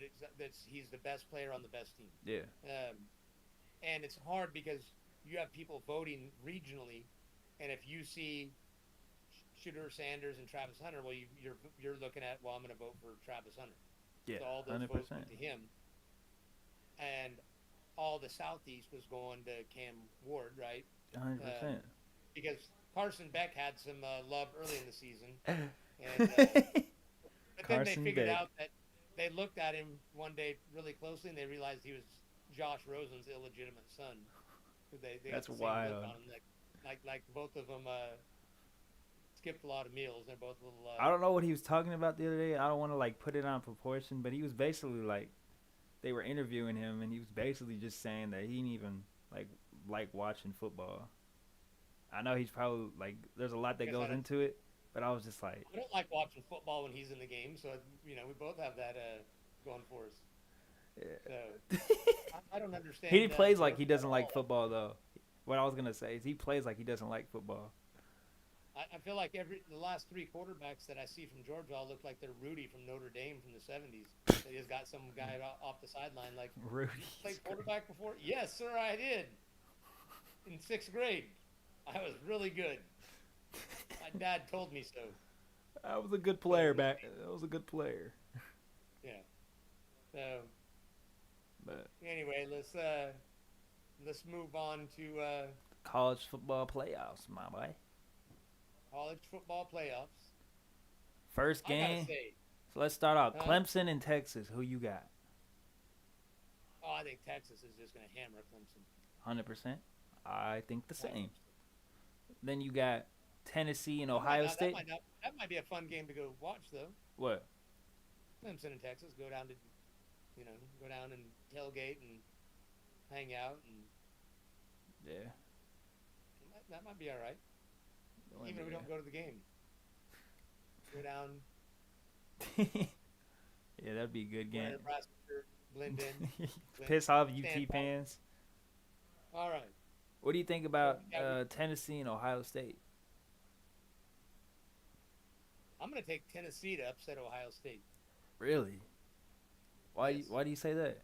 [SPEAKER 2] he's the best player on the best team.
[SPEAKER 1] Yeah.
[SPEAKER 2] And it's hard because you have people voting regionally, and if you see Shedeur Sanders and Travis Hunter, well, you're looking at well, I'm going to vote for Travis Hunter.
[SPEAKER 1] Yeah.
[SPEAKER 2] So all those votes
[SPEAKER 1] 100%.
[SPEAKER 2] went to him, and all the Southeast was going to Cam Ward, right?
[SPEAKER 1] 100%.
[SPEAKER 2] Because Carson Beck had some love early in the season, and but then they
[SPEAKER 1] Carson
[SPEAKER 2] figured
[SPEAKER 1] Beck.
[SPEAKER 2] out that they looked at him one day really closely, and they realized he was Josh Rosen's illegitimate son. They got
[SPEAKER 1] That's
[SPEAKER 2] the same
[SPEAKER 1] wild.
[SPEAKER 2] look on him, like both of them skipped a lot of meals. They're both a little.
[SPEAKER 1] I don't know what he was talking about the other day. I don't want to like put it on proportion, but he was basically like they were interviewing him, and he was basically just saying that he didn't even like watching football. I know he's probably like there's a lot that goes into it, but I was just like,
[SPEAKER 2] I don't like watching football when he's in the game, so we both have that going for us. So
[SPEAKER 1] yeah.
[SPEAKER 2] I don't understand.
[SPEAKER 1] He plays like
[SPEAKER 2] George
[SPEAKER 1] he
[SPEAKER 2] at
[SPEAKER 1] doesn't like
[SPEAKER 2] all.
[SPEAKER 1] football though. What I was gonna say is he plays like he doesn't like football.
[SPEAKER 2] I feel like the last three quarterbacks that I see from Georgia all look like they're Rudy from Notre Dame from the '70s. They just got some guy off the sideline like,
[SPEAKER 1] Rudy.
[SPEAKER 2] "You played quarterback before?" Yes, sir, I did. In sixth grade, I was really good. My dad told me so.
[SPEAKER 1] I was a good player back. I was a good player.
[SPEAKER 2] Yeah. So
[SPEAKER 1] But
[SPEAKER 2] anyway, let's move on to
[SPEAKER 1] college football playoffs, my boy.
[SPEAKER 2] college football playoffs.
[SPEAKER 1] First
[SPEAKER 2] I gotta
[SPEAKER 1] game.
[SPEAKER 2] say,
[SPEAKER 1] So let's start out.
[SPEAKER 2] huh?
[SPEAKER 1] Clemson and Texas. Who you got?
[SPEAKER 2] Oh, I think Texas is just gonna hammer Clemson.
[SPEAKER 1] 100%. I think the
[SPEAKER 2] 100%.
[SPEAKER 1] same. Then you got Tennessee and
[SPEAKER 2] That might
[SPEAKER 1] Ohio
[SPEAKER 2] not. That
[SPEAKER 1] State.
[SPEAKER 2] might not. That might be a fun game to go watch though.
[SPEAKER 1] What?
[SPEAKER 2] Clemson in Texas. Go down to, go down and tailgate and hang out, and
[SPEAKER 1] Yeah.
[SPEAKER 2] that might be all right. Even if we
[SPEAKER 1] Yeah.
[SPEAKER 2] don't go to the game, go down,
[SPEAKER 1] Yeah, that'd be a good
[SPEAKER 2] wear a
[SPEAKER 1] game.
[SPEAKER 2] Nebraska shirt, blend in,
[SPEAKER 1] Piss off
[SPEAKER 2] stand
[SPEAKER 1] UT
[SPEAKER 2] tall.
[SPEAKER 1] fans.
[SPEAKER 2] All right.
[SPEAKER 1] What do you think
[SPEAKER 2] So
[SPEAKER 1] about
[SPEAKER 2] yeah,
[SPEAKER 1] Tennessee and Ohio State?
[SPEAKER 2] I'm going to take Tennessee to upset Ohio State.
[SPEAKER 1] Really? Why?
[SPEAKER 2] Yes.
[SPEAKER 1] Why do you say that?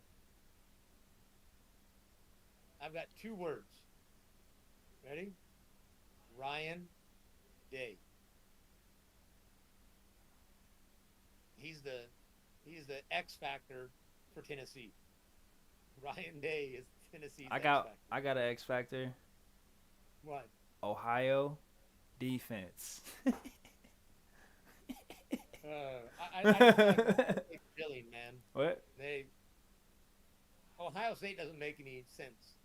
[SPEAKER 2] I've got 2 words. Ready? Ryan Day. He's the X factor for Tennessee. Ryan Day is Tennessee's
[SPEAKER 1] I
[SPEAKER 2] X
[SPEAKER 1] got
[SPEAKER 2] factor.
[SPEAKER 1] I got an X factor.
[SPEAKER 2] What?
[SPEAKER 1] Ohio defense.
[SPEAKER 2] I just feel like it's silly, man.
[SPEAKER 1] What?
[SPEAKER 2] Ohio State doesn't make any sense.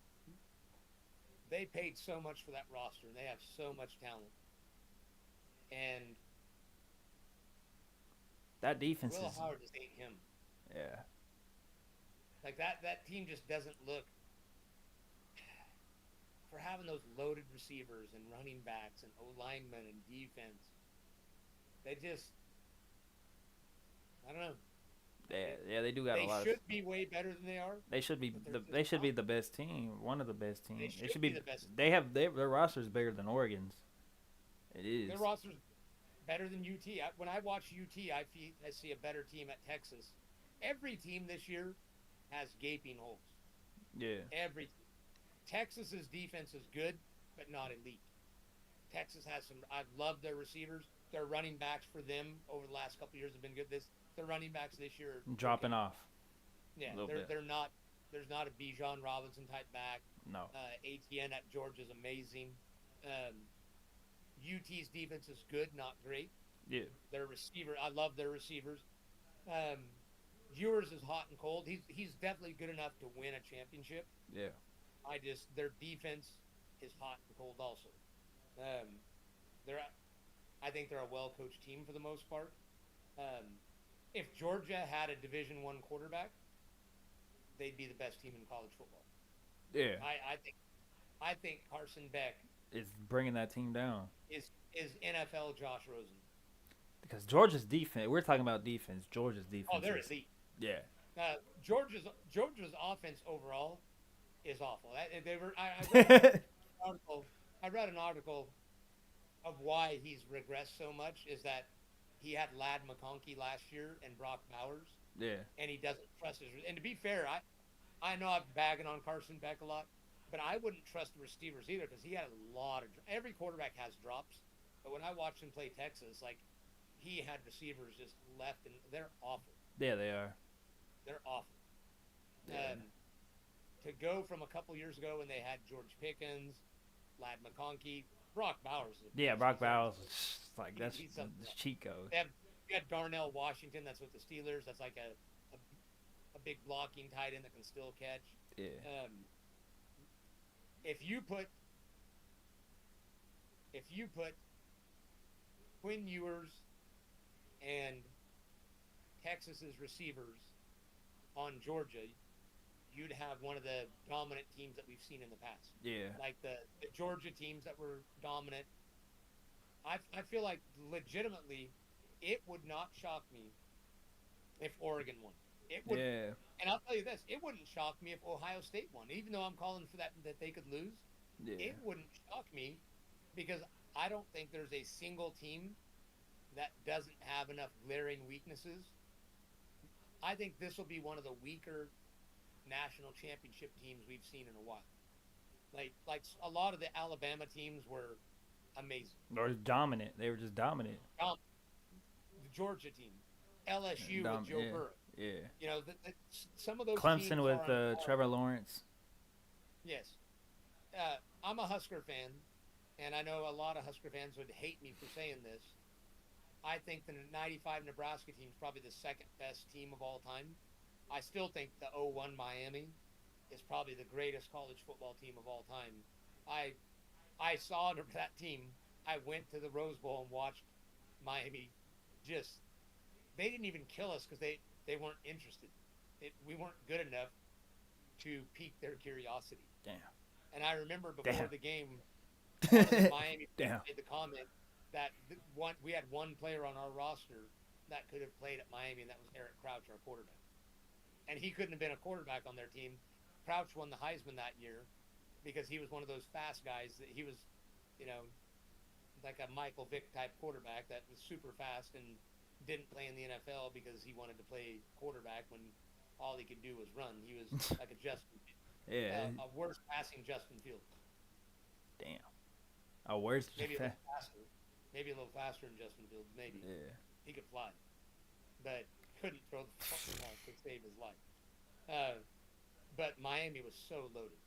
[SPEAKER 2] They paid so much for that roster, and they have so much talent. And
[SPEAKER 1] That defense
[SPEAKER 2] Will
[SPEAKER 1] is
[SPEAKER 2] Howard just ain't him.
[SPEAKER 1] yeah.
[SPEAKER 2] Like that team just doesn't look, for having those loaded receivers and running backs and O linemen and defense. They just, I don't know.
[SPEAKER 1] Yeah, they do got a
[SPEAKER 2] They
[SPEAKER 1] lot
[SPEAKER 2] should be way better than they are.
[SPEAKER 1] they should be
[SPEAKER 2] but they're just
[SPEAKER 1] they should be
[SPEAKER 2] not.
[SPEAKER 1] the best team, one of the best teams.
[SPEAKER 2] They should be the best.
[SPEAKER 1] Their roster is bigger than Oregon's. It is.
[SPEAKER 2] Their roster's better than UT. When I watch UT, I see a better team at Texas. Every team this year has gaping holes.
[SPEAKER 1] Yeah.
[SPEAKER 2] Every Texas's defense is good, but not elite. Texas has some. I love their receivers. Their running backs for them over the last couple of years have been good. Their running backs this year are
[SPEAKER 1] Dropping
[SPEAKER 2] okay.
[SPEAKER 1] off.
[SPEAKER 2] Yeah,
[SPEAKER 1] a little bit.
[SPEAKER 2] they're not. There's not a Bijan Robinson type back.
[SPEAKER 1] No.
[SPEAKER 2] ATN at Georgia is amazing. UT's defense is good, not great.
[SPEAKER 1] Yeah.
[SPEAKER 2] Their receiver, I love their receivers. Ewers is hot and cold. He's definitely good enough to win a championship.
[SPEAKER 1] Yeah.
[SPEAKER 2] Their defense is hot and cold also. I think they're a well coached team for the most part. If Georgia had a Division I quarterback, they'd be the best team in college football.
[SPEAKER 1] Yeah.
[SPEAKER 2] I think Carson Beck
[SPEAKER 1] It's bringing that team down.
[SPEAKER 2] is NFL Josh Rosen.
[SPEAKER 1] Because Georgia's defense, we're talking about defense. Georgia's defense.
[SPEAKER 2] Oh, they're elite.
[SPEAKER 1] Yeah.
[SPEAKER 2] Georgia's offense overall is awful. I read an article of why he's regressed so much is that he had Ladd McConkey last year and Brock Bowers,
[SPEAKER 1] Yeah.
[SPEAKER 2] and he doesn't trust his. And to be fair, I know I'm bagging on Carson Beck a lot, but I wouldn't trust the receivers either because he had a lot of. Every quarterback has drops, but when I watched him play Texas, like he had receivers just left, and they're awful.
[SPEAKER 1] Yeah, they are.
[SPEAKER 2] They're awful.
[SPEAKER 1] Yeah.
[SPEAKER 2] To go from a couple years ago when they had George Pickens, Ladd McConkey, Brock Bowers.
[SPEAKER 1] Yeah, Brock Bowers. Like that's
[SPEAKER 2] he's something else.
[SPEAKER 1] cheat code.
[SPEAKER 2] You got Darnell Washington. That's with the Steelers. That's like a big blocking tight end that can still catch.
[SPEAKER 1] Yeah.
[SPEAKER 2] If you put Quinn Ewers and Texas's receivers on Georgia, you'd have one of the dominant teams that we've seen in the past.
[SPEAKER 1] Yeah.
[SPEAKER 2] Like the Georgia teams that were dominant. I feel like legitimately it would not shock me if Oregon won. It would,
[SPEAKER 1] Yeah.
[SPEAKER 2] and I'll tell you this, it wouldn't shock me if Ohio State won. Even though I'm calling for that they could lose,
[SPEAKER 1] Yeah.
[SPEAKER 2] it wouldn't shock me because I don't think there's a single team that doesn't have enough glaring weaknesses. I think this will be one of the weaker national championship teams we've seen in a while. Like a lot of the Alabama teams were amazing.
[SPEAKER 1] Or dominant. They were just dominant.
[SPEAKER 2] The Georgia team, LSU with Joe Burrow.
[SPEAKER 1] Yeah.
[SPEAKER 2] You know, some of those
[SPEAKER 1] Clemson
[SPEAKER 2] teams
[SPEAKER 1] with
[SPEAKER 2] are on
[SPEAKER 1] Trevor Lawrence.
[SPEAKER 2] Yes. I'm a Husker fan, and I know a lot of Husker fans would hate me for saying this. I think the 95 Nebraska team is probably the second best team of all time. I still think the 01 Miami is probably the greatest college football team of all time. I saw that team I went to the Rose Bowl and watched Miami. Just they didn't even kill us because they weren't interested. We weren't good enough to pique their curiosity.
[SPEAKER 1] Damn.
[SPEAKER 2] And I remember before
[SPEAKER 1] Damn.
[SPEAKER 2] the game, one of the Miami
[SPEAKER 1] Damn.
[SPEAKER 2] made the comment that we had one player on our roster that could have played at Miami, and that was Eric Crouch, our quarterback. And he couldn't have been a quarterback on their team. Crouch won the Heisman that year because he was one of those fast guys that he was, you know, like a Michael Vick type quarterback that was super fast and didn't play in the NFL because he wanted to play quarterback when all he could do was run. He was like a Justin,
[SPEAKER 1] Yeah.
[SPEAKER 2] a worse passing Justin Fields.
[SPEAKER 1] Damn. A worse.
[SPEAKER 2] Maybe a little faster. Maybe a little faster than Justin Fields. Maybe.
[SPEAKER 1] Yeah.
[SPEAKER 2] He could fly, but couldn't throw the football to save his life. But Miami was so loaded.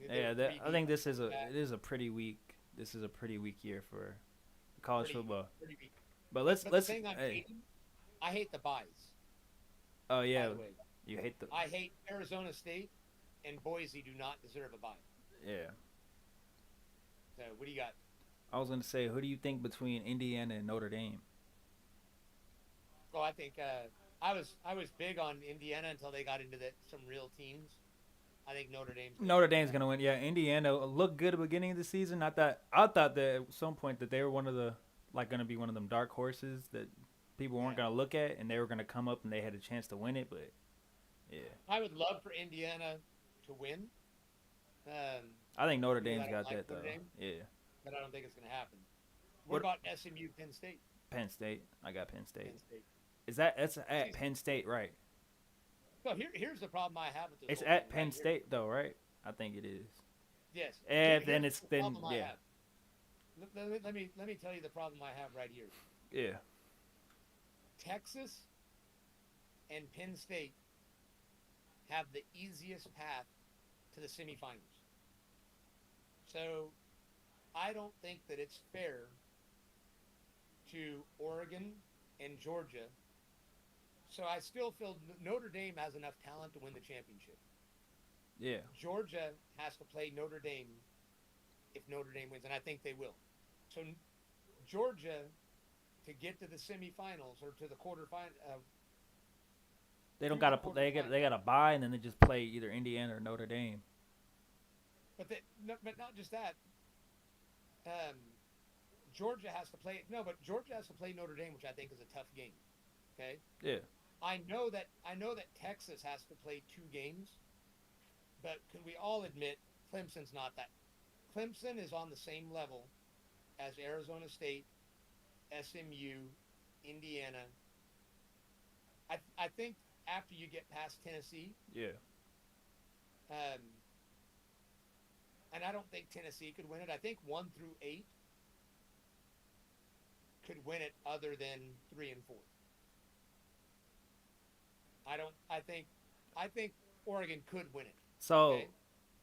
[SPEAKER 1] Yeah, I think this is a pretty weak year for college football.
[SPEAKER 2] Pretty weak.
[SPEAKER 1] But let's
[SPEAKER 2] the thing I'm hating, I hate the buys.
[SPEAKER 1] Oh yeah,
[SPEAKER 2] by the way.
[SPEAKER 1] You hate the.
[SPEAKER 2] I hate Arizona State and Boise do not deserve a bye.
[SPEAKER 1] Yeah.
[SPEAKER 2] So what do you got?
[SPEAKER 1] I was gonna say, who do you think between Indiana and Notre Dame?
[SPEAKER 2] Well, I think I was big on Indiana until they got into some real teams. I think Notre Dame's
[SPEAKER 1] gonna win. Yeah, Indiana looked good at the beginning of the season. I thought that at some point that they were one of the gonna be one of them dark horses that people weren't gonna look at, and they were gonna come up and they had a chance to win it. But yeah,
[SPEAKER 2] I would love for Indiana to win.
[SPEAKER 1] I think Notre Dame's got that though. Yeah,
[SPEAKER 2] but I don't think it's gonna happen. What about SMU, Penn State?
[SPEAKER 1] Penn State. I got Penn State.
[SPEAKER 2] Penn State.
[SPEAKER 1] That's at Penn State, right?
[SPEAKER 2] So here's the problem I have with this.
[SPEAKER 1] It's at Penn State though, right? I think it is.
[SPEAKER 2] Yes.
[SPEAKER 1] And then it's then yeah.
[SPEAKER 2] Let me tell you the problem I have right here.
[SPEAKER 1] Yeah.
[SPEAKER 2] Texas and Penn State have the easiest path to the semifinals. So I don't think that it's fair to Oregon and Georgia. So I still feel Notre Dame has enough talent to win the championship.
[SPEAKER 1] Yeah.
[SPEAKER 2] Georgia has to play Notre Dame if Notre Dame wins, and I think they will. So Georgia, to get to the semifinals or to the quarterfinal,
[SPEAKER 1] they don't got to. They got to bye, and then they just play either Indiana or Notre Dame.
[SPEAKER 2] But not just that. Georgia has to play. No, but Georgia has to play Notre Dame, which I think is a tough game. Okay.
[SPEAKER 1] Yeah.
[SPEAKER 2] I know that Texas has to play 2 games, but can we all admit Clemson's not that? Clemson is on the same level as Arizona State, SMU, Indiana. I think after you get past Tennessee.
[SPEAKER 1] Yeah.
[SPEAKER 2] And I don't think Tennessee could win it. I think 1 through 8 could win it, other than 3 and 4. I think Oregon could win it.
[SPEAKER 1] So,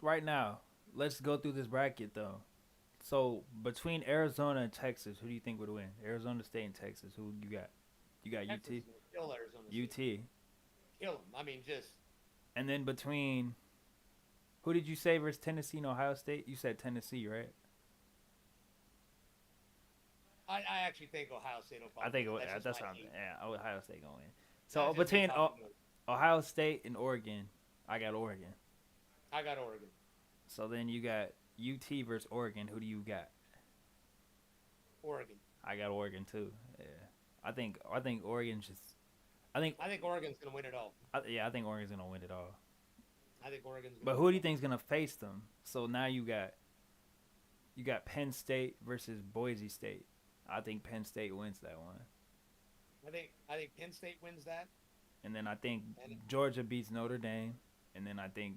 [SPEAKER 1] right now, let's go through this bracket though. So between Arizona and Texas, who do you think would win? Arizona State and Texas. Who you got? You got
[SPEAKER 2] Texas
[SPEAKER 1] UT.
[SPEAKER 2] Kill Arizona
[SPEAKER 1] UT.
[SPEAKER 2] State. Kill them. I mean, just.
[SPEAKER 1] And then between, who did you say versus Tennessee and Ohio State? You said Tennessee, right?
[SPEAKER 2] I actually think Ohio State will probably.
[SPEAKER 1] I think
[SPEAKER 2] win.
[SPEAKER 1] that's how. Yeah, Ohio State gonna win. So between Ohio State and Oregon, I got Oregon.
[SPEAKER 2] I got Oregon.
[SPEAKER 1] So then you got UT versus Oregon. Who do you got?
[SPEAKER 2] Oregon.
[SPEAKER 1] I got Oregon too. Yeah, I think Oregon just. I think
[SPEAKER 2] Oregon's gonna win it all.
[SPEAKER 1] I think Oregon's gonna win it all.
[SPEAKER 2] I think Oregon's.
[SPEAKER 1] But who do you think's gonna face them? So now you got Penn State versus Boise State. I think Penn State wins that one.
[SPEAKER 2] I think Penn State wins that.
[SPEAKER 1] And then I think Georgia beats Notre Dame, and then I think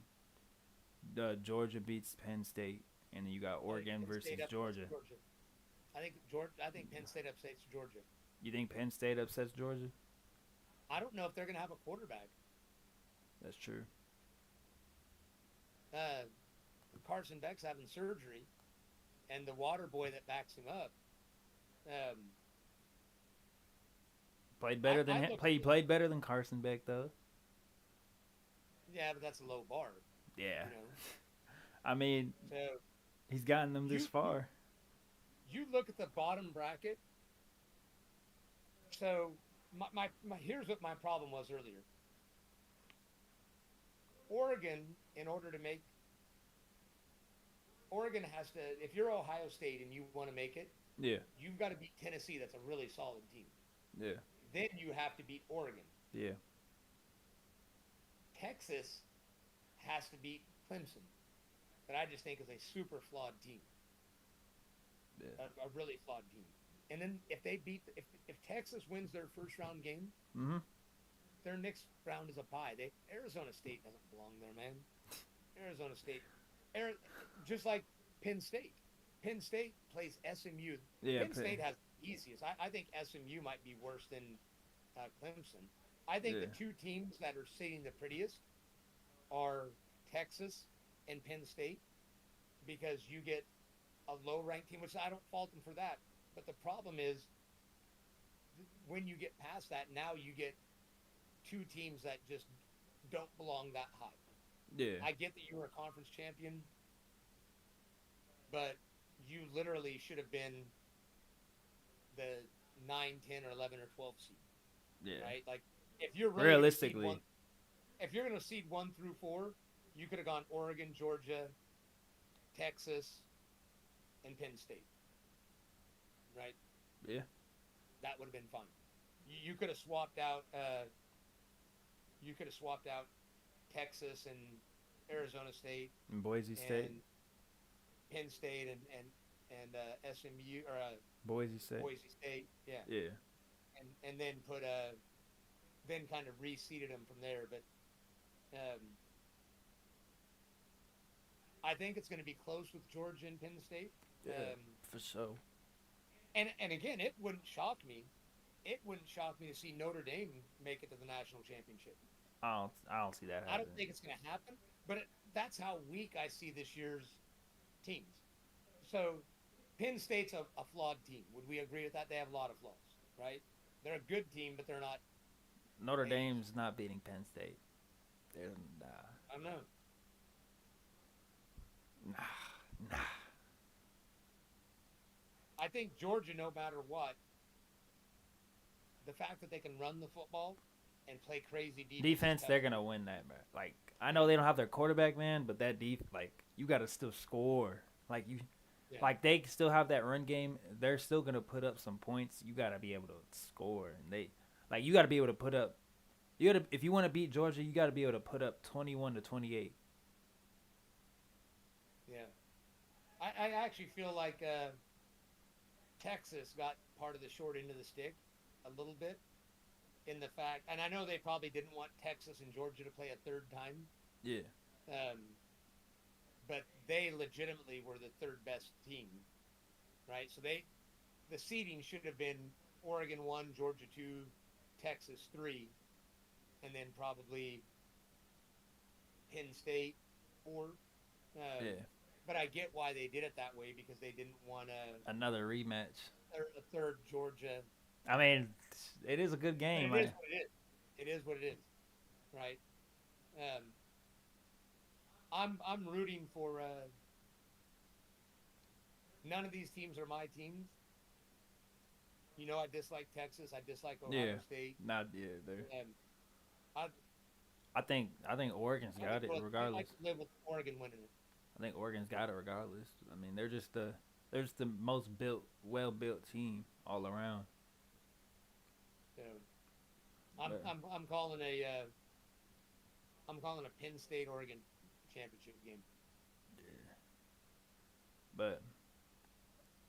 [SPEAKER 1] Georgia beats Penn State, and then you got Oregon versus Georgia.
[SPEAKER 2] I think Penn State upsets Georgia.
[SPEAKER 1] You think Penn State upsets Georgia?
[SPEAKER 2] I don't know if they're going to have a quarterback.
[SPEAKER 1] That's true.
[SPEAKER 2] Carson Beck's having surgery, and the water boy that backs him up.
[SPEAKER 1] Played better than him. He played better than Carson Beck though.
[SPEAKER 2] Yeah, but that's a low bar.
[SPEAKER 1] Yeah.
[SPEAKER 2] You know?
[SPEAKER 1] I mean, he's gotten them this far.
[SPEAKER 2] you look at the bottom bracket. So here's what my problem was earlier. Oregon has to, if you're Ohio State and you want to make it,
[SPEAKER 1] Yeah.
[SPEAKER 2] you've got to beat Tennessee. That's a really solid team.
[SPEAKER 1] Yeah.
[SPEAKER 2] Then you have to beat Oregon.
[SPEAKER 1] Yeah.
[SPEAKER 2] Texas has to beat Clemson, that I just think is a super flawed team.
[SPEAKER 1] Yeah.
[SPEAKER 2] A really flawed team. And then if Texas wins their first round game,
[SPEAKER 1] Mm-hmm.
[SPEAKER 2] their next round is a bye. Arizona State doesn't belong there, man. Arizona State, just like Penn State. Penn State plays SMU.
[SPEAKER 1] Yeah.
[SPEAKER 2] Penn State has the easiest. I think SMU might be worse than Clemson. I think the two teams that are sitting the prettiest are Texas and Penn State, because you get a low-ranked team, which I don't fault them for that. But the problem is, when you get past that, now you get two teams that just don't belong that high.
[SPEAKER 1] Yeah.
[SPEAKER 2] I get that you were a conference champion, but you literally should have been the 9, 10, or 11, or 12 seed.
[SPEAKER 1] Yeah.
[SPEAKER 2] Right? Like, if you're really
[SPEAKER 1] realistically,
[SPEAKER 2] if you're going to seed 1 through 4, you could have gone Oregon, Georgia, Texas, and Penn State. Right?
[SPEAKER 1] Yeah.
[SPEAKER 2] That would have been fine. You could have swapped out. Texas and Arizona State
[SPEAKER 1] and Boise State,
[SPEAKER 2] and Penn State, and SMU or
[SPEAKER 1] Boise State.
[SPEAKER 2] Boise State. Yeah.
[SPEAKER 1] Yeah.
[SPEAKER 2] And then then kind of reseeded them from there. But I think it's going to be close with Georgia and Penn State.
[SPEAKER 1] Yeah, for sure.
[SPEAKER 2] And again, it wouldn't shock me. It wouldn't shock me to see Notre Dame make it to the national championship.
[SPEAKER 1] I don't see that happening.
[SPEAKER 2] I don't think it's going to happen, but that's how weak I see this year's teams. So Penn State's a flawed team. Would we agree with that? They have a lot of flaws, right? They're a good team, but they're not.
[SPEAKER 1] Notre Dame's not beating Penn State. They're
[SPEAKER 2] I don't know.
[SPEAKER 1] Nah.
[SPEAKER 2] I think Georgia, no matter what, the fact that they can run the football and play crazy
[SPEAKER 1] defense, they're gonna win that, man. Like, I know they don't have their quarterback, man, but that you gotta still score. Like like they still have that run game. They're still gonna put up some points. You gotta be able to score, and you gotta be able to put up. If you want to beat Georgia, you gotta be able to put up 21 to 28.
[SPEAKER 2] Yeah, I actually feel like Texas got part of the short end of the stick a little bit. In the fact, and I know they probably didn't want Texas and Georgia to play a third time.
[SPEAKER 1] Yeah.
[SPEAKER 2] But they legitimately were the third best team, right? So the seeding should have been Oregon 1, Georgia 2, Texas 3, and then probably Penn State 4.
[SPEAKER 1] Yeah.
[SPEAKER 2] But I get why they did it that way, because they didn't want
[SPEAKER 1] another rematch.
[SPEAKER 2] A third Georgia.
[SPEAKER 1] I mean, it is a good game.
[SPEAKER 2] It is what it is. It is what it is, right? I'm rooting for. None of these teams are my teams. You know, I dislike Texas. I dislike Ohio State.
[SPEAKER 1] I think Oregon's got it regardless.
[SPEAKER 2] I like to live with Oregon winning it.
[SPEAKER 1] I think Oregon's got it regardless. I mean, they're just the most well built team all around.
[SPEAKER 2] So, I'm calling a Penn State Oregon championship game.
[SPEAKER 1] Yeah. But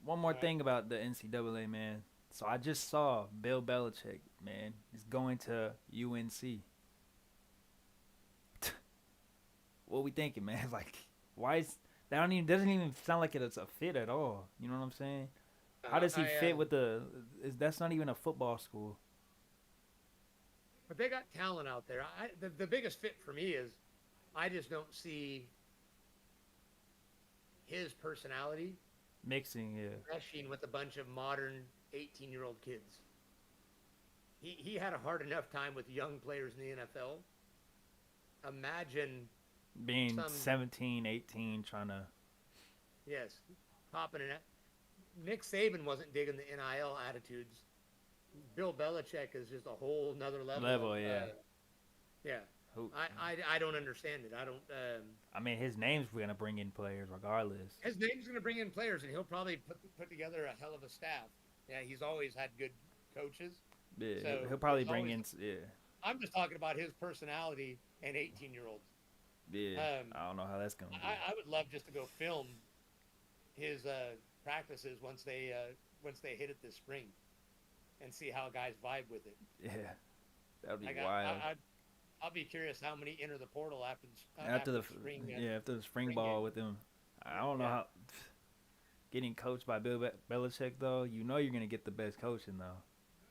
[SPEAKER 1] one more thing about the NCAA, man. So I just saw Bill Belichick, man, is going to UNC. What we thinking, man? Like, why is that? Doesn't even sound like it's a fit at all. You know what I'm saying? How does he fit with that's not even a football school.
[SPEAKER 2] But they got talent out there. The biggest fit for me is I just don't see his personality
[SPEAKER 1] mixing
[SPEAKER 2] meshing with a bunch of modern 18-year-old kids. He had a hard enough time with young players in the NFL. Imagine
[SPEAKER 1] being 17, 18, trying to...
[SPEAKER 2] Yes, popping Nick Saban wasn't digging the NIL attitudes. Bill Belichick is just a whole nother level of,
[SPEAKER 1] Level, yeah.
[SPEAKER 2] yeah.
[SPEAKER 1] Who?
[SPEAKER 2] I don't understand it. I don't.
[SPEAKER 1] I mean, his name's gonna bring in players regardless.
[SPEAKER 2] His name's going to bring in players, and he'll probably put together a hell of a staff. Yeah, he's always had good coaches.
[SPEAKER 1] Yeah,
[SPEAKER 2] So
[SPEAKER 1] he'll probably
[SPEAKER 2] there's
[SPEAKER 1] bring
[SPEAKER 2] always.
[SPEAKER 1] in. Yeah,
[SPEAKER 2] I'm just talking about his personality and 18-year-olds.
[SPEAKER 1] yeah. I don't know how that's gonna go.
[SPEAKER 2] I would love just to go film his practices once they hit it this spring, and see how guys vibe with it.
[SPEAKER 1] Yeah, that'd be
[SPEAKER 2] Like
[SPEAKER 1] wild.
[SPEAKER 2] I'll be curious how many enter the portal
[SPEAKER 1] After
[SPEAKER 2] after
[SPEAKER 1] the
[SPEAKER 2] the spring.
[SPEAKER 1] after the spring
[SPEAKER 2] spring
[SPEAKER 1] ball
[SPEAKER 2] game.
[SPEAKER 1] with him, I don't know
[SPEAKER 2] Yeah.
[SPEAKER 1] how. Getting coached by Bill Belichick though, you know you're gonna get the best coaching though.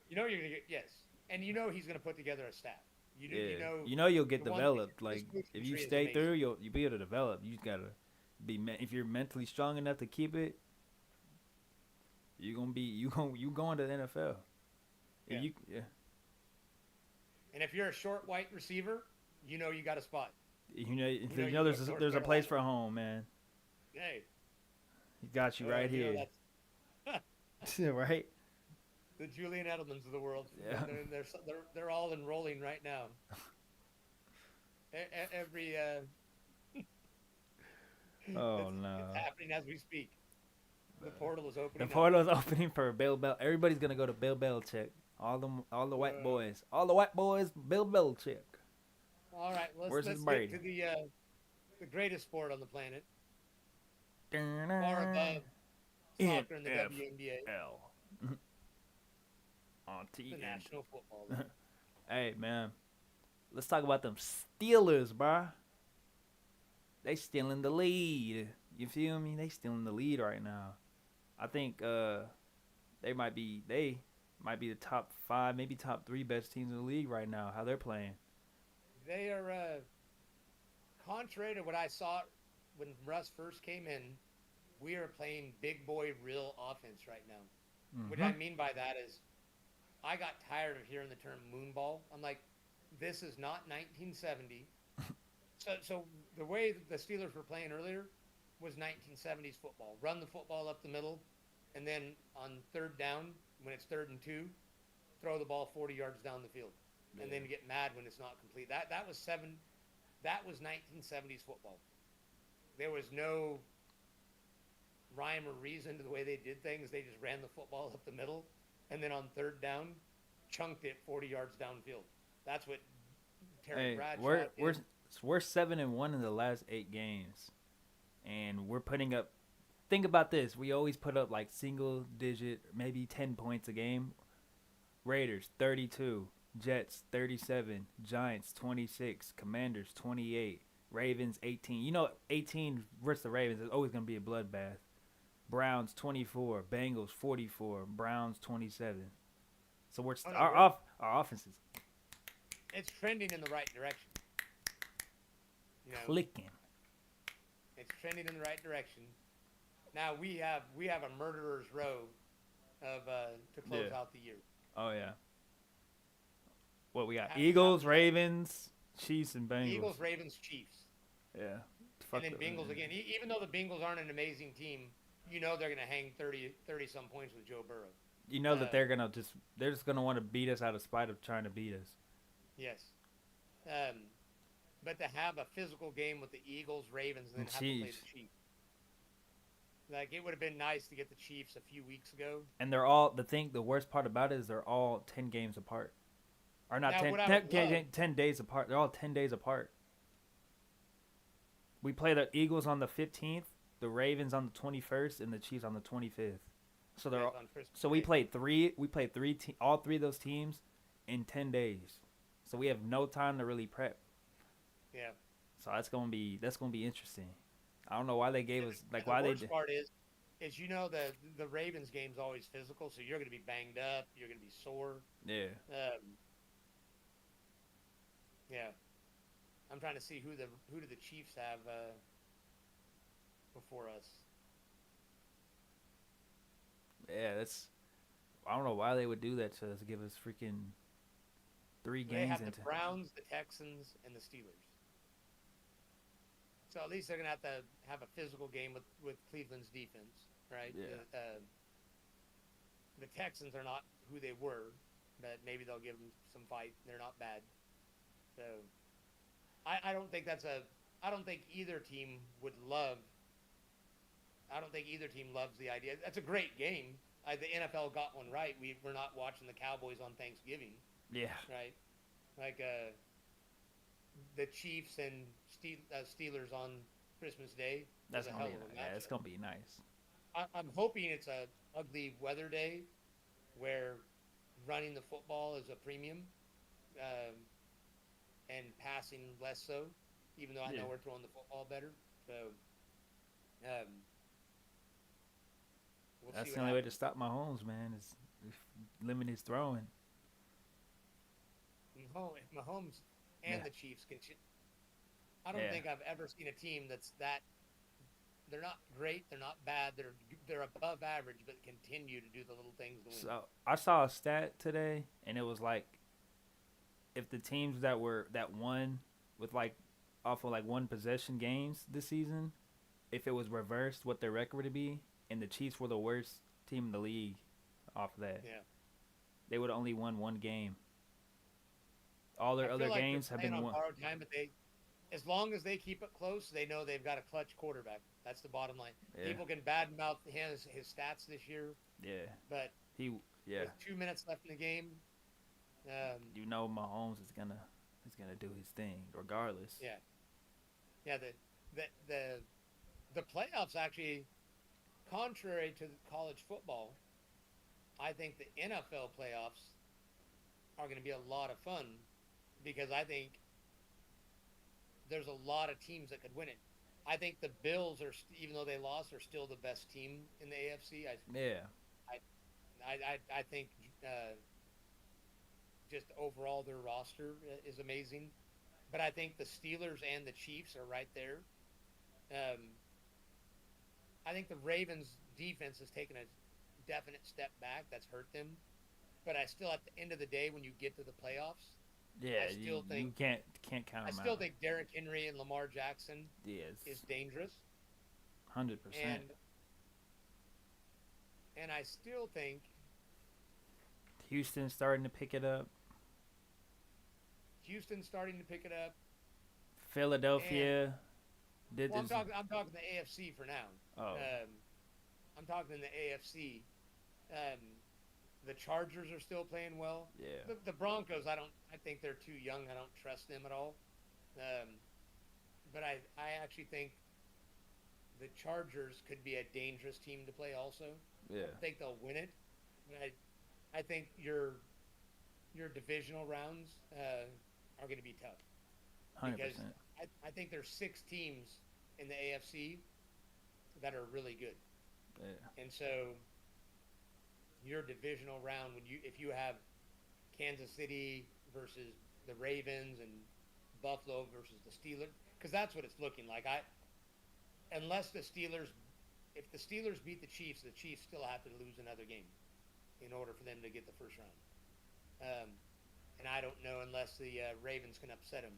[SPEAKER 2] You know you're gonna get yes, and you know he's gonna put together a staff.
[SPEAKER 1] Yeah, you know you'll get
[SPEAKER 2] the one thing,
[SPEAKER 1] developed.
[SPEAKER 2] his
[SPEAKER 1] Like
[SPEAKER 2] coaching
[SPEAKER 1] if you
[SPEAKER 2] tree is
[SPEAKER 1] stay
[SPEAKER 2] amazing.
[SPEAKER 1] through, you'll be able to develop. You just gotta if you're mentally strong enough to keep it, you going to the NFL.
[SPEAKER 2] Yeah.
[SPEAKER 1] Yeah.
[SPEAKER 2] And if you're a short white receiver, you know you got a spot.
[SPEAKER 1] You
[SPEAKER 2] you
[SPEAKER 1] know
[SPEAKER 2] go to North
[SPEAKER 1] there's a place
[SPEAKER 2] Carolina.
[SPEAKER 1] for home, man.
[SPEAKER 2] Hey,
[SPEAKER 1] He got you right
[SPEAKER 2] you know
[SPEAKER 1] here,
[SPEAKER 2] that's
[SPEAKER 1] right?
[SPEAKER 2] the Julian Edelmans of the world.
[SPEAKER 1] Yeah.
[SPEAKER 2] They're all enrolling right now. Every
[SPEAKER 1] Oh no.
[SPEAKER 2] it's happening as we speak. The portal is
[SPEAKER 1] The
[SPEAKER 2] opening up.
[SPEAKER 1] portal's opening for Bill Bel. Everybody's gonna go to Bill Belichick. All the white boys, Bill Belichick.
[SPEAKER 2] All right,
[SPEAKER 1] Where's
[SPEAKER 2] let's
[SPEAKER 1] his
[SPEAKER 2] get
[SPEAKER 1] Brady?
[SPEAKER 2] to the greatest sport on the planet, far above soccer and the WNBA,
[SPEAKER 1] NFL on
[SPEAKER 2] the
[SPEAKER 1] TN.
[SPEAKER 2] National Football League.
[SPEAKER 1] Hey man, let's talk about them Steelers, bruh. They still in the lead. You feel me? They still in the lead right now. I think they might be the top 5, maybe top 3 best teams in the league right now. How they're playing.
[SPEAKER 2] They are, contrary to what I saw when Russ first came in, we are playing big boy real offense right now. What I mean by that is I got tired of hearing the term moonball. I'm like, this is not 1970. So the way the Steelers were playing earlier was 1970s football. Run the football up the middle, and then on third down, when it's 3rd and 2, throw the ball 40 yards down the field, and then get mad when it's not complete. That was 1970s football. There was no rhyme or reason to the way they did things. They just ran the football up the middle, and then on third down, chunked it 40 yards downfield. That's what Terry Bradshaw did.
[SPEAKER 1] We're 7-1 in the last 8 games, and we're putting up. Think about this: we always put up like single digit, maybe 10 points a game. Raiders 32, Jets 37, Giants 26, Commanders 28, Ravens 18. You know, 18 versus the Ravens is always gonna be a bloodbath. Browns 24, Bengals 44, Browns 27. So our offense is
[SPEAKER 2] It's trending in the right direction.
[SPEAKER 1] clicking.
[SPEAKER 2] It's trending in the right direction. Now we have a murderer's row of to close out the year.
[SPEAKER 1] Oh yeah. What we got?
[SPEAKER 2] How-
[SPEAKER 1] Eagles,
[SPEAKER 2] how-
[SPEAKER 1] Ravens, Chiefs, and Bengals.
[SPEAKER 2] Eagles, Ravens, Chiefs,
[SPEAKER 1] Yeah.
[SPEAKER 2] and then Bengals again. Even though the Bengals aren't an amazing team, you know they're going to hang 30 some points with Joe Burrow.
[SPEAKER 1] You know that they're just gonna want to beat us out of spite of trying to beat us.
[SPEAKER 2] Yes. But to have a physical game with the Eagles, Ravens, and then have to play
[SPEAKER 1] Chiefs.
[SPEAKER 2] the Chiefs. Like, it would have been nice to get the Chiefs a few weeks ago.
[SPEAKER 1] And they're all the worst part about it is they're all 10 games apart. Or not
[SPEAKER 2] Now,
[SPEAKER 1] 10,
[SPEAKER 2] what I
[SPEAKER 1] 10,
[SPEAKER 2] would
[SPEAKER 1] 10,
[SPEAKER 2] love-
[SPEAKER 1] 10 days apart. They're all 10 days apart. We play the Eagles on the 15th, the Ravens on the 21st, and the Chiefs on the 25th. So they're all,
[SPEAKER 2] on Christmas
[SPEAKER 1] so we
[SPEAKER 2] Day.
[SPEAKER 1] played all 3 of those teams in 10 days. So we have no time to really prep.
[SPEAKER 2] Yeah.
[SPEAKER 1] So that's gonna be interesting. I don't know why they gave us
[SPEAKER 2] And
[SPEAKER 1] why
[SPEAKER 2] the
[SPEAKER 1] they
[SPEAKER 2] worst part is the Ravens game's always physical, so you're going to be banged up, you're going to be sore.
[SPEAKER 1] yeah.
[SPEAKER 2] Yeah. I'm trying to see who do the Chiefs have before us.
[SPEAKER 1] Yeah, I don't know why they would do that to us. Give us freaking 3
[SPEAKER 2] They
[SPEAKER 1] games
[SPEAKER 2] have
[SPEAKER 1] into.
[SPEAKER 2] the Browns, the Texans, and the Steelers. So at least they're going to have a physical game with Cleveland's defense, right?
[SPEAKER 1] Yeah.
[SPEAKER 2] the Texans are not who they were, but maybe they'll give them some fight. They're not bad. So I don't think that's a. I don't think either team would love. I don't think either team loves the idea. That's a great game. The NFL got one right. We're not watching the Cowboys on Thanksgiving,
[SPEAKER 1] Yeah.
[SPEAKER 2] right? Like the Chiefs and Steelers on Christmas Day was
[SPEAKER 1] That's
[SPEAKER 2] a
[SPEAKER 1] gonna
[SPEAKER 2] hell
[SPEAKER 1] be
[SPEAKER 2] of a
[SPEAKER 1] yeah. It's
[SPEAKER 2] matchup.
[SPEAKER 1] gonna be nice.
[SPEAKER 2] I'm hoping it's a ugly weather day where running the football is a premium um, and passing less so, even though I
[SPEAKER 1] Yeah.
[SPEAKER 2] know we're throwing the football better. So um, we'll see
[SPEAKER 1] That's
[SPEAKER 2] what
[SPEAKER 1] the only way to
[SPEAKER 2] happens.
[SPEAKER 1] stop Mahomes, man. Is limit his throwing.
[SPEAKER 2] Mahomes
[SPEAKER 1] Yeah.
[SPEAKER 2] and the Chiefs can. I don't
[SPEAKER 1] Yeah.
[SPEAKER 2] think I've ever seen a team that's that. They're not great. They're not bad. They're above average, but continue to do the little things to win.
[SPEAKER 1] So I saw a stat today, and it was like if the teams that won with like off of like one possession games this season, if it was reversed, what their record would be, and the Chiefs were the worst team in the league off of that.
[SPEAKER 2] Yeah,
[SPEAKER 1] They would have only won one game. All
[SPEAKER 2] I
[SPEAKER 1] their
[SPEAKER 2] feel
[SPEAKER 1] other
[SPEAKER 2] like they're
[SPEAKER 1] games have
[SPEAKER 2] playing
[SPEAKER 1] been
[SPEAKER 2] on
[SPEAKER 1] won.
[SPEAKER 2] borrowed time, but as long as they keep it close, they know they've got a clutch quarterback. That's the bottom line.
[SPEAKER 1] Yeah,
[SPEAKER 2] People can badmouth his stats this year,
[SPEAKER 1] yeah.
[SPEAKER 2] but
[SPEAKER 1] He, yeah.
[SPEAKER 2] with 2 minutes left in the game,
[SPEAKER 1] You know Mahomes is gonna do his thing regardless.
[SPEAKER 2] yeah, yeah. The the the playoffs actually, contrary to college football, I think the NFL playoffs are going to be a lot of fun because I think there's a lot of teams that could win it. I think the Bills are, even though they lost, are still the best team in the AFC.
[SPEAKER 1] Yeah,
[SPEAKER 2] I think just overall their roster is amazing, but I think the Steelers and the Chiefs are right there. Um, I think the Ravens defense has taken a definite step back. That's hurt them, but I still, at the end of the day, when you get to the playoffs,
[SPEAKER 1] yeah.
[SPEAKER 2] I still think
[SPEAKER 1] You can't count
[SPEAKER 2] I
[SPEAKER 1] him
[SPEAKER 2] still
[SPEAKER 1] out.
[SPEAKER 2] think Derrick Henry and Lamar Jackson
[SPEAKER 1] Yes,
[SPEAKER 2] is dangerous,
[SPEAKER 1] 100%.
[SPEAKER 2] and I still think
[SPEAKER 1] Houston's starting to pick it up.
[SPEAKER 2] Houston's starting to pick it up. And
[SPEAKER 1] Philadelphia did
[SPEAKER 2] well,
[SPEAKER 1] this.
[SPEAKER 2] I'm talking the AFC for now.
[SPEAKER 1] Oh,
[SPEAKER 2] I'm talking the AFC. Um, the Chargers are still playing well.
[SPEAKER 1] yeah,
[SPEAKER 2] The Broncos, I think they're too young. I don't trust them at all. Um, but I actually think the Chargers could be a dangerous team to play also. I
[SPEAKER 1] yeah,
[SPEAKER 2] don't think they'll win it. But I think your divisional rounds are going to be tough
[SPEAKER 1] hundred
[SPEAKER 2] because
[SPEAKER 1] percent.
[SPEAKER 2] I think there's 6 teams in the AFC that are really good,
[SPEAKER 1] Yeah,
[SPEAKER 2] and so your divisional round if you have Kansas City versus the Ravens and Buffalo versus the Steelers, because that's what it's looking like. Unless the Steelers, if the Steelers beat the Chiefs still have to lose another game in order for them to get the first round. And I don't know unless the Ravens can upset them.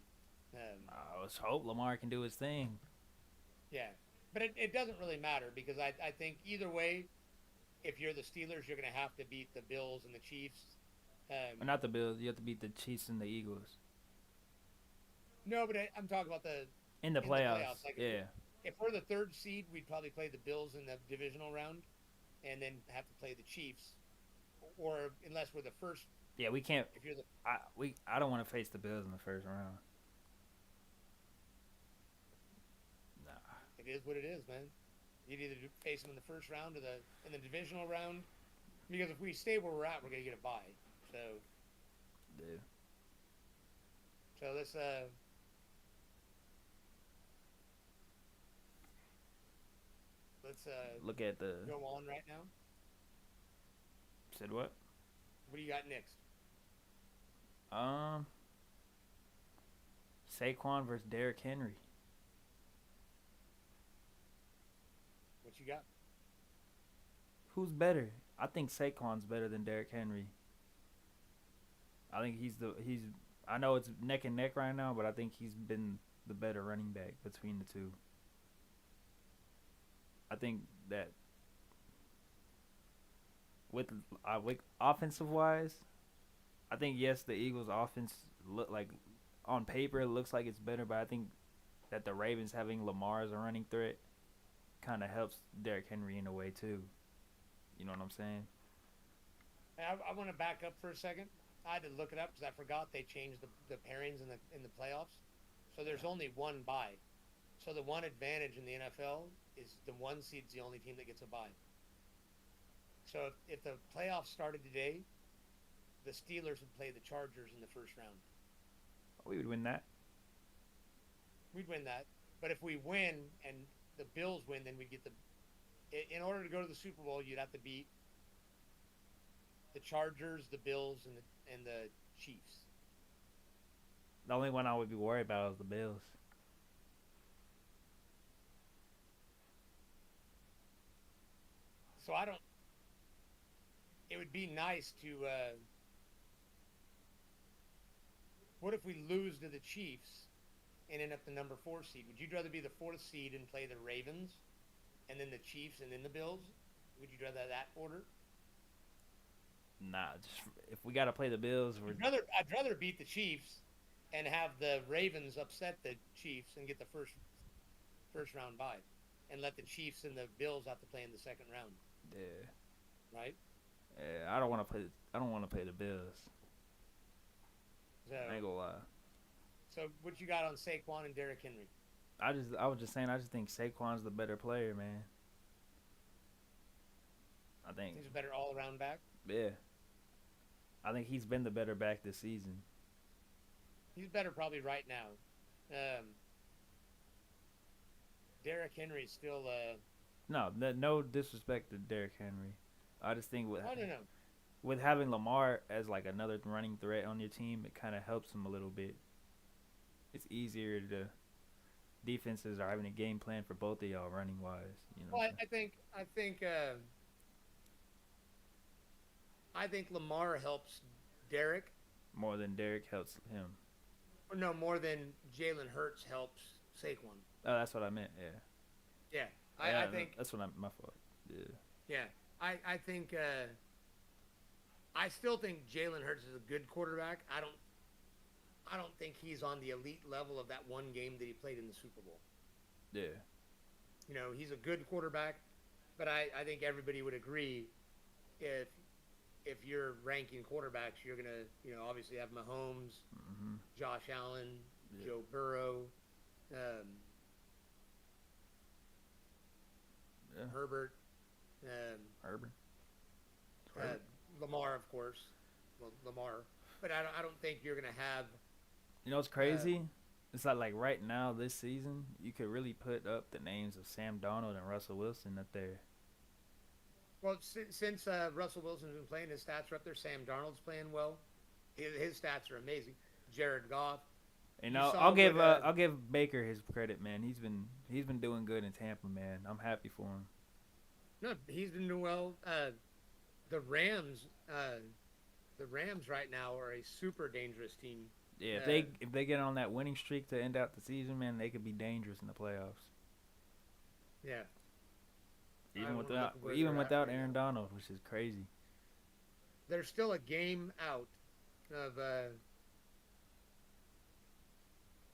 [SPEAKER 1] let's hope Lamar can do his thing.
[SPEAKER 2] Yeah, but it doesn't really matter because I think either way, if you're the Steelers, you're going to have to beat the Bills and the Chiefs.
[SPEAKER 1] Or not the Bills. You have to beat the Chiefs and the Eagles
[SPEAKER 2] No, but I'm talking about
[SPEAKER 1] in the
[SPEAKER 2] in the
[SPEAKER 1] playoffs.
[SPEAKER 2] playoffs. Like
[SPEAKER 1] Yeah,
[SPEAKER 2] if we're the third seed, we'd probably play the Bills in the divisional round, and then have to play the Chiefs, or unless we're the first.
[SPEAKER 1] yeah. We can't.
[SPEAKER 2] If you're the
[SPEAKER 1] I don't want to face the Bills in the first round. Nah.
[SPEAKER 2] It is what it is, man. You'd either face them in the first round or in the divisional round, because if we stay where we're at, we're gonna get a bye. So
[SPEAKER 1] Dude.
[SPEAKER 2] let's
[SPEAKER 1] Look at the.
[SPEAKER 2] go on right now.
[SPEAKER 1] Said what?
[SPEAKER 2] What do you got next?
[SPEAKER 1] Um, Saquon versus Derrick Henry.
[SPEAKER 2] What you got?
[SPEAKER 1] Who's better? I think Saquon's better than Derrick Henry. I think he's. I know it's neck and neck right now, but I think he's been the better running back between the two. I think that with offensive wise, I think yes, the Eagles' offense look like on paper it looks like it's better, but I think that the Ravens having Lamar as a running threat kind of helps Derrick Henry in a way too. You know what I'm saying?
[SPEAKER 2] I want to back up for a second. I had to look it up because I forgot they changed the pairings in the playoffs. So there's only one bye. So the one advantage in the NFL is the one seed's the only team that gets a bye. So if the playoffs started today, the Steelers would play the Chargers in the first round.
[SPEAKER 1] We would win that.
[SPEAKER 2] We'd win that. But if we win and the Bills win, then we'd get the. In order to go to the Super Bowl, you'd have to beat the Chargers, the Bills, and the Chiefs.
[SPEAKER 1] The only one I would be worried about is the Bills.
[SPEAKER 2] So I don't. It would be nice to. What if we lose to the Chiefs and end up the number 4 seed? Would you rather be the 4th seed and play the Ravens, and then the Chiefs, and then the Bills? Would you rather that order?
[SPEAKER 1] Nah, just if we gotta play the Bills,
[SPEAKER 2] I'd rather beat the Chiefs and have the Ravens upset the Chiefs and get the first round bye, and let the Chiefs and the Bills have to play in the second round.
[SPEAKER 1] yeah,
[SPEAKER 2] Right?
[SPEAKER 1] yeah. I don't want to play. I don't want to play the Bills.
[SPEAKER 2] So,
[SPEAKER 1] I ain't gonna lie.
[SPEAKER 2] so what you got on Saquon and Derrick Henry?
[SPEAKER 1] I was just saying. I just think Saquon's the better player, man. I think,
[SPEAKER 2] He's a better all around back.
[SPEAKER 1] yeah. I think he's been the better back this season.
[SPEAKER 2] He's better probably right now. Derrick Henry still.
[SPEAKER 1] No disrespect to Derrick Henry. I just think
[SPEAKER 2] I don't know.
[SPEAKER 1] with having Lamar as like another running threat on your team, it kind of helps him a little bit. It's easier to defenses are having a game plan for both of y'all running wise. You know.
[SPEAKER 2] Well, I think Lamar helps Derrick.
[SPEAKER 1] More than Derrick helps him.
[SPEAKER 2] No, more than Jalen Hurts helps Saquon.
[SPEAKER 1] Oh, that's what I meant. Yeah.
[SPEAKER 2] Yeah,
[SPEAKER 1] Yeah,
[SPEAKER 2] I think.
[SPEAKER 1] that's what my fault. Yeah.
[SPEAKER 2] Yeah, I think. I still think Jalen Hurts is a good quarterback. I don't think he's on the elite level of that one game that he played in the Super Bowl.
[SPEAKER 1] Yeah.
[SPEAKER 2] You know, he's a good quarterback, but I think everybody would agree if you're ranking quarterbacks, you're gonna obviously have Mahomes,
[SPEAKER 1] Mm-hmm.
[SPEAKER 2] Josh Allen,
[SPEAKER 1] Yeah.
[SPEAKER 2] Joe Burrow, um,
[SPEAKER 1] Yeah.
[SPEAKER 2] Herbert,
[SPEAKER 1] Herbert.
[SPEAKER 2] Lamar, of course. Well, Lamar, but I don't think you're gonna have.
[SPEAKER 1] You know what's crazy? It's like right now this season, you could really put up the names of Sam Darnold and Russell Wilson up there.
[SPEAKER 2] Well, since Russell Wilson's been playing, his stats are up there. Sam Darnold's playing well. His stats are amazing. Jared Goff.
[SPEAKER 1] You know,
[SPEAKER 2] saw
[SPEAKER 1] I'll give Baker his credit, man. He's been doing good in Tampa, man. I'm happy for him.
[SPEAKER 2] No, he's been doing well. The Rams right now are a super dangerous team.
[SPEAKER 1] Yeah, if they get on that winning streak to end out the season, man, they could be dangerous in the playoffs.
[SPEAKER 2] Yeah.
[SPEAKER 1] Even
[SPEAKER 2] look at where
[SPEAKER 1] even
[SPEAKER 2] they're at
[SPEAKER 1] without
[SPEAKER 2] right
[SPEAKER 1] Aaron
[SPEAKER 2] now.
[SPEAKER 1] Donald, which is crazy.
[SPEAKER 2] They're still a game out of.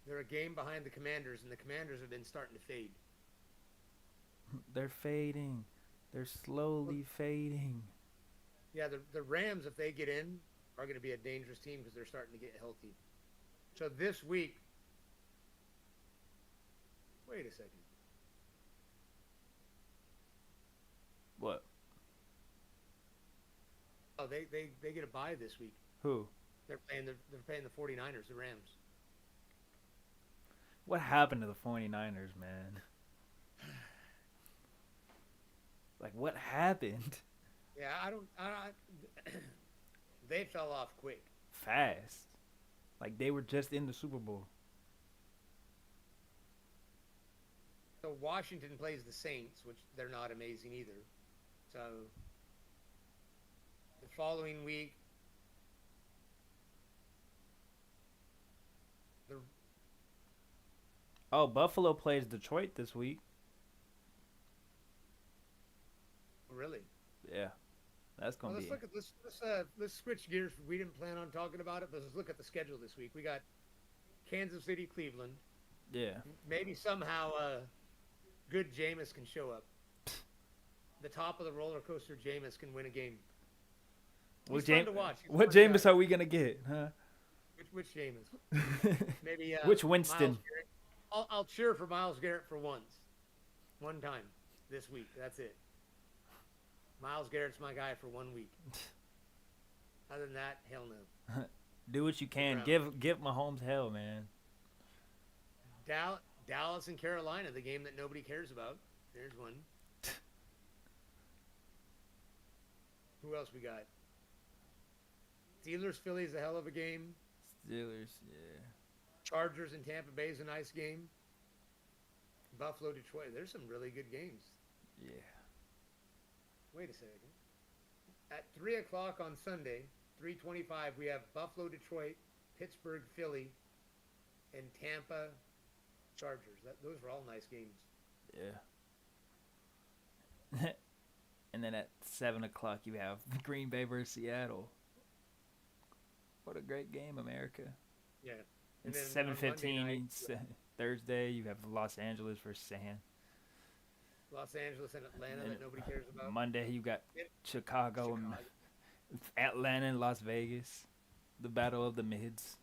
[SPEAKER 2] They're a game behind the Commanders, and the Commanders have been starting to fade.
[SPEAKER 1] They're fading. They're slowly fading.
[SPEAKER 2] Yeah, the Rams, if they get in, are going to be a dangerous team because they're starting to get healthy. So this week, wait a second.
[SPEAKER 1] What?
[SPEAKER 2] Oh, they get a bye this week.
[SPEAKER 1] Who?
[SPEAKER 2] They're playing the 49ers, the Rams.
[SPEAKER 1] What happened to the 49ers, man? Like, what happened?
[SPEAKER 2] Yeah, I don't they fell off quick.
[SPEAKER 1] Fast. Like, they were just in the Super Bowl.
[SPEAKER 2] So Washington plays the Saints, which they're not amazing either. So the following week,
[SPEAKER 1] Oh, Buffalo plays Detroit this week.
[SPEAKER 2] really,
[SPEAKER 1] Yeah. That's
[SPEAKER 2] Well,
[SPEAKER 1] gonna be
[SPEAKER 2] let's switch gears. We didn't plan on talking about it, but let's look at the schedule this week. We got Kansas City, Cleveland.
[SPEAKER 1] yeah.
[SPEAKER 2] Maybe somehow good Jameis can show up. The top of the roller coaster, Jameis can win a game. He's fun to watch. He's a
[SPEAKER 1] What
[SPEAKER 2] fun
[SPEAKER 1] Jameis
[SPEAKER 2] guy.
[SPEAKER 1] are we gonna get, huh?
[SPEAKER 2] Which Jameis? Maybe
[SPEAKER 1] Which
[SPEAKER 2] Miles
[SPEAKER 1] Winston?
[SPEAKER 2] Garrett. I'll cheer for Miles Garrett for once, one time this week. That's it. Miles Garrett's my guy for 1 week. Other than that, hell no.
[SPEAKER 1] Do what you can. Give Mahomes hell, man.
[SPEAKER 2] Dallas and Carolina, the game that nobody cares about. There's one. Who else we got? Steelers, Phillies, a hell of a game.
[SPEAKER 1] Steelers, yeah.
[SPEAKER 2] Chargers and Tampa Bay is a nice game. Buffalo, Detroit. There's some really good games.
[SPEAKER 1] Yeah.
[SPEAKER 2] Wait a second. At 3 o'clock on Sunday, 3:25, we have Buffalo, Detroit, Pittsburgh, Philly, and Tampa, Chargers. Those are all nice games.
[SPEAKER 1] Yeah. And then at 7 o'clock, you have Green Bay versus Seattle. What a great game, America.
[SPEAKER 2] Yeah.
[SPEAKER 1] And
[SPEAKER 2] then
[SPEAKER 1] 7:15 Thursday, you have Los Angeles versus San.
[SPEAKER 2] Los Angeles and Atlanta that nobody cares about.
[SPEAKER 1] Monday, you got Chicago and Atlanta and Las Vegas. The battle of the mids.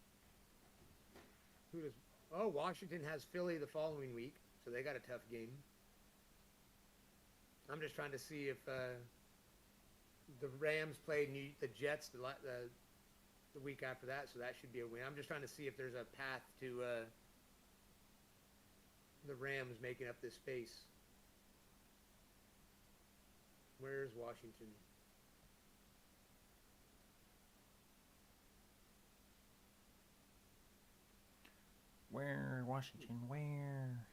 [SPEAKER 2] Washington has Philly the following week, so they got a tough game. I'm just trying to see if the Rams play the Jets the week after that, so that should be a win. I'm just trying to see if there's a path to the Rams making up this space. Where's Washington?
[SPEAKER 1] Where, Washington, where?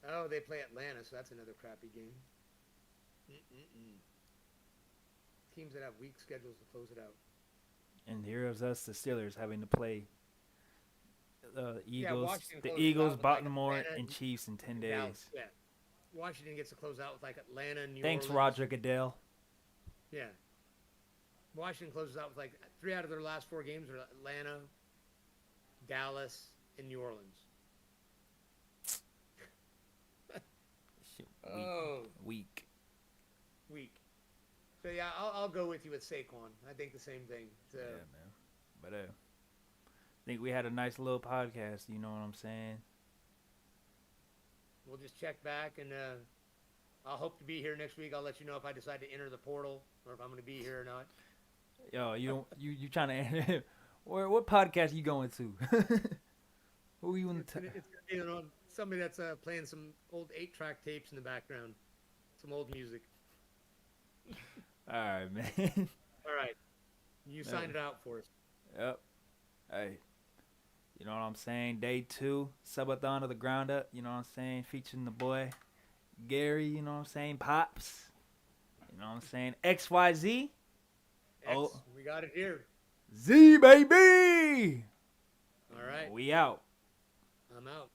[SPEAKER 2] Oh, they play Atlanta, so that's another crappy game. Teams that have weak schedules to close it out.
[SPEAKER 1] And here's us, the Steelers, having to play
[SPEAKER 2] Washington
[SPEAKER 1] the Eagles,
[SPEAKER 2] out with,
[SPEAKER 1] Baltimore,
[SPEAKER 2] Atlanta
[SPEAKER 1] and Chiefs in 10
[SPEAKER 2] Dallas.
[SPEAKER 1] days.
[SPEAKER 2] Yeah. Washington gets to close out with Atlanta and New
[SPEAKER 1] Thanks,
[SPEAKER 2] Orleans.
[SPEAKER 1] Roger Goodell.
[SPEAKER 2] Yeah. Washington closes out with 3 out of their last 4 games are Atlanta, Dallas, and New Orleans.
[SPEAKER 1] Weak.
[SPEAKER 2] So yeah, I'll go with you with Saquon. I think the same thing. So,
[SPEAKER 1] Yeah, man. But I think we had a nice little podcast. You know what I'm saying?
[SPEAKER 2] we'll just check back, and I'll hope to be here next week. I'll let you know if I decide to enter the portal or if I'm going to be here or not.
[SPEAKER 1] Yo, you trying to? What podcast you going to? Who you in?
[SPEAKER 2] It's gonna be somebody that's playing some old 8-track tapes in the background, some old music.
[SPEAKER 1] All right, man.
[SPEAKER 2] All right, you signed it out for us.
[SPEAKER 1] Yep. Hey, you know what I'm saying? Day 2, subathon of the ground up. You know what I'm saying? Featuring the boy Gary. You know what I'm saying? Pops. You know what I'm saying? XwhyZ.
[SPEAKER 2] We got it here.
[SPEAKER 1] Z baby.
[SPEAKER 2] All right,
[SPEAKER 1] We out.
[SPEAKER 2] I'm out.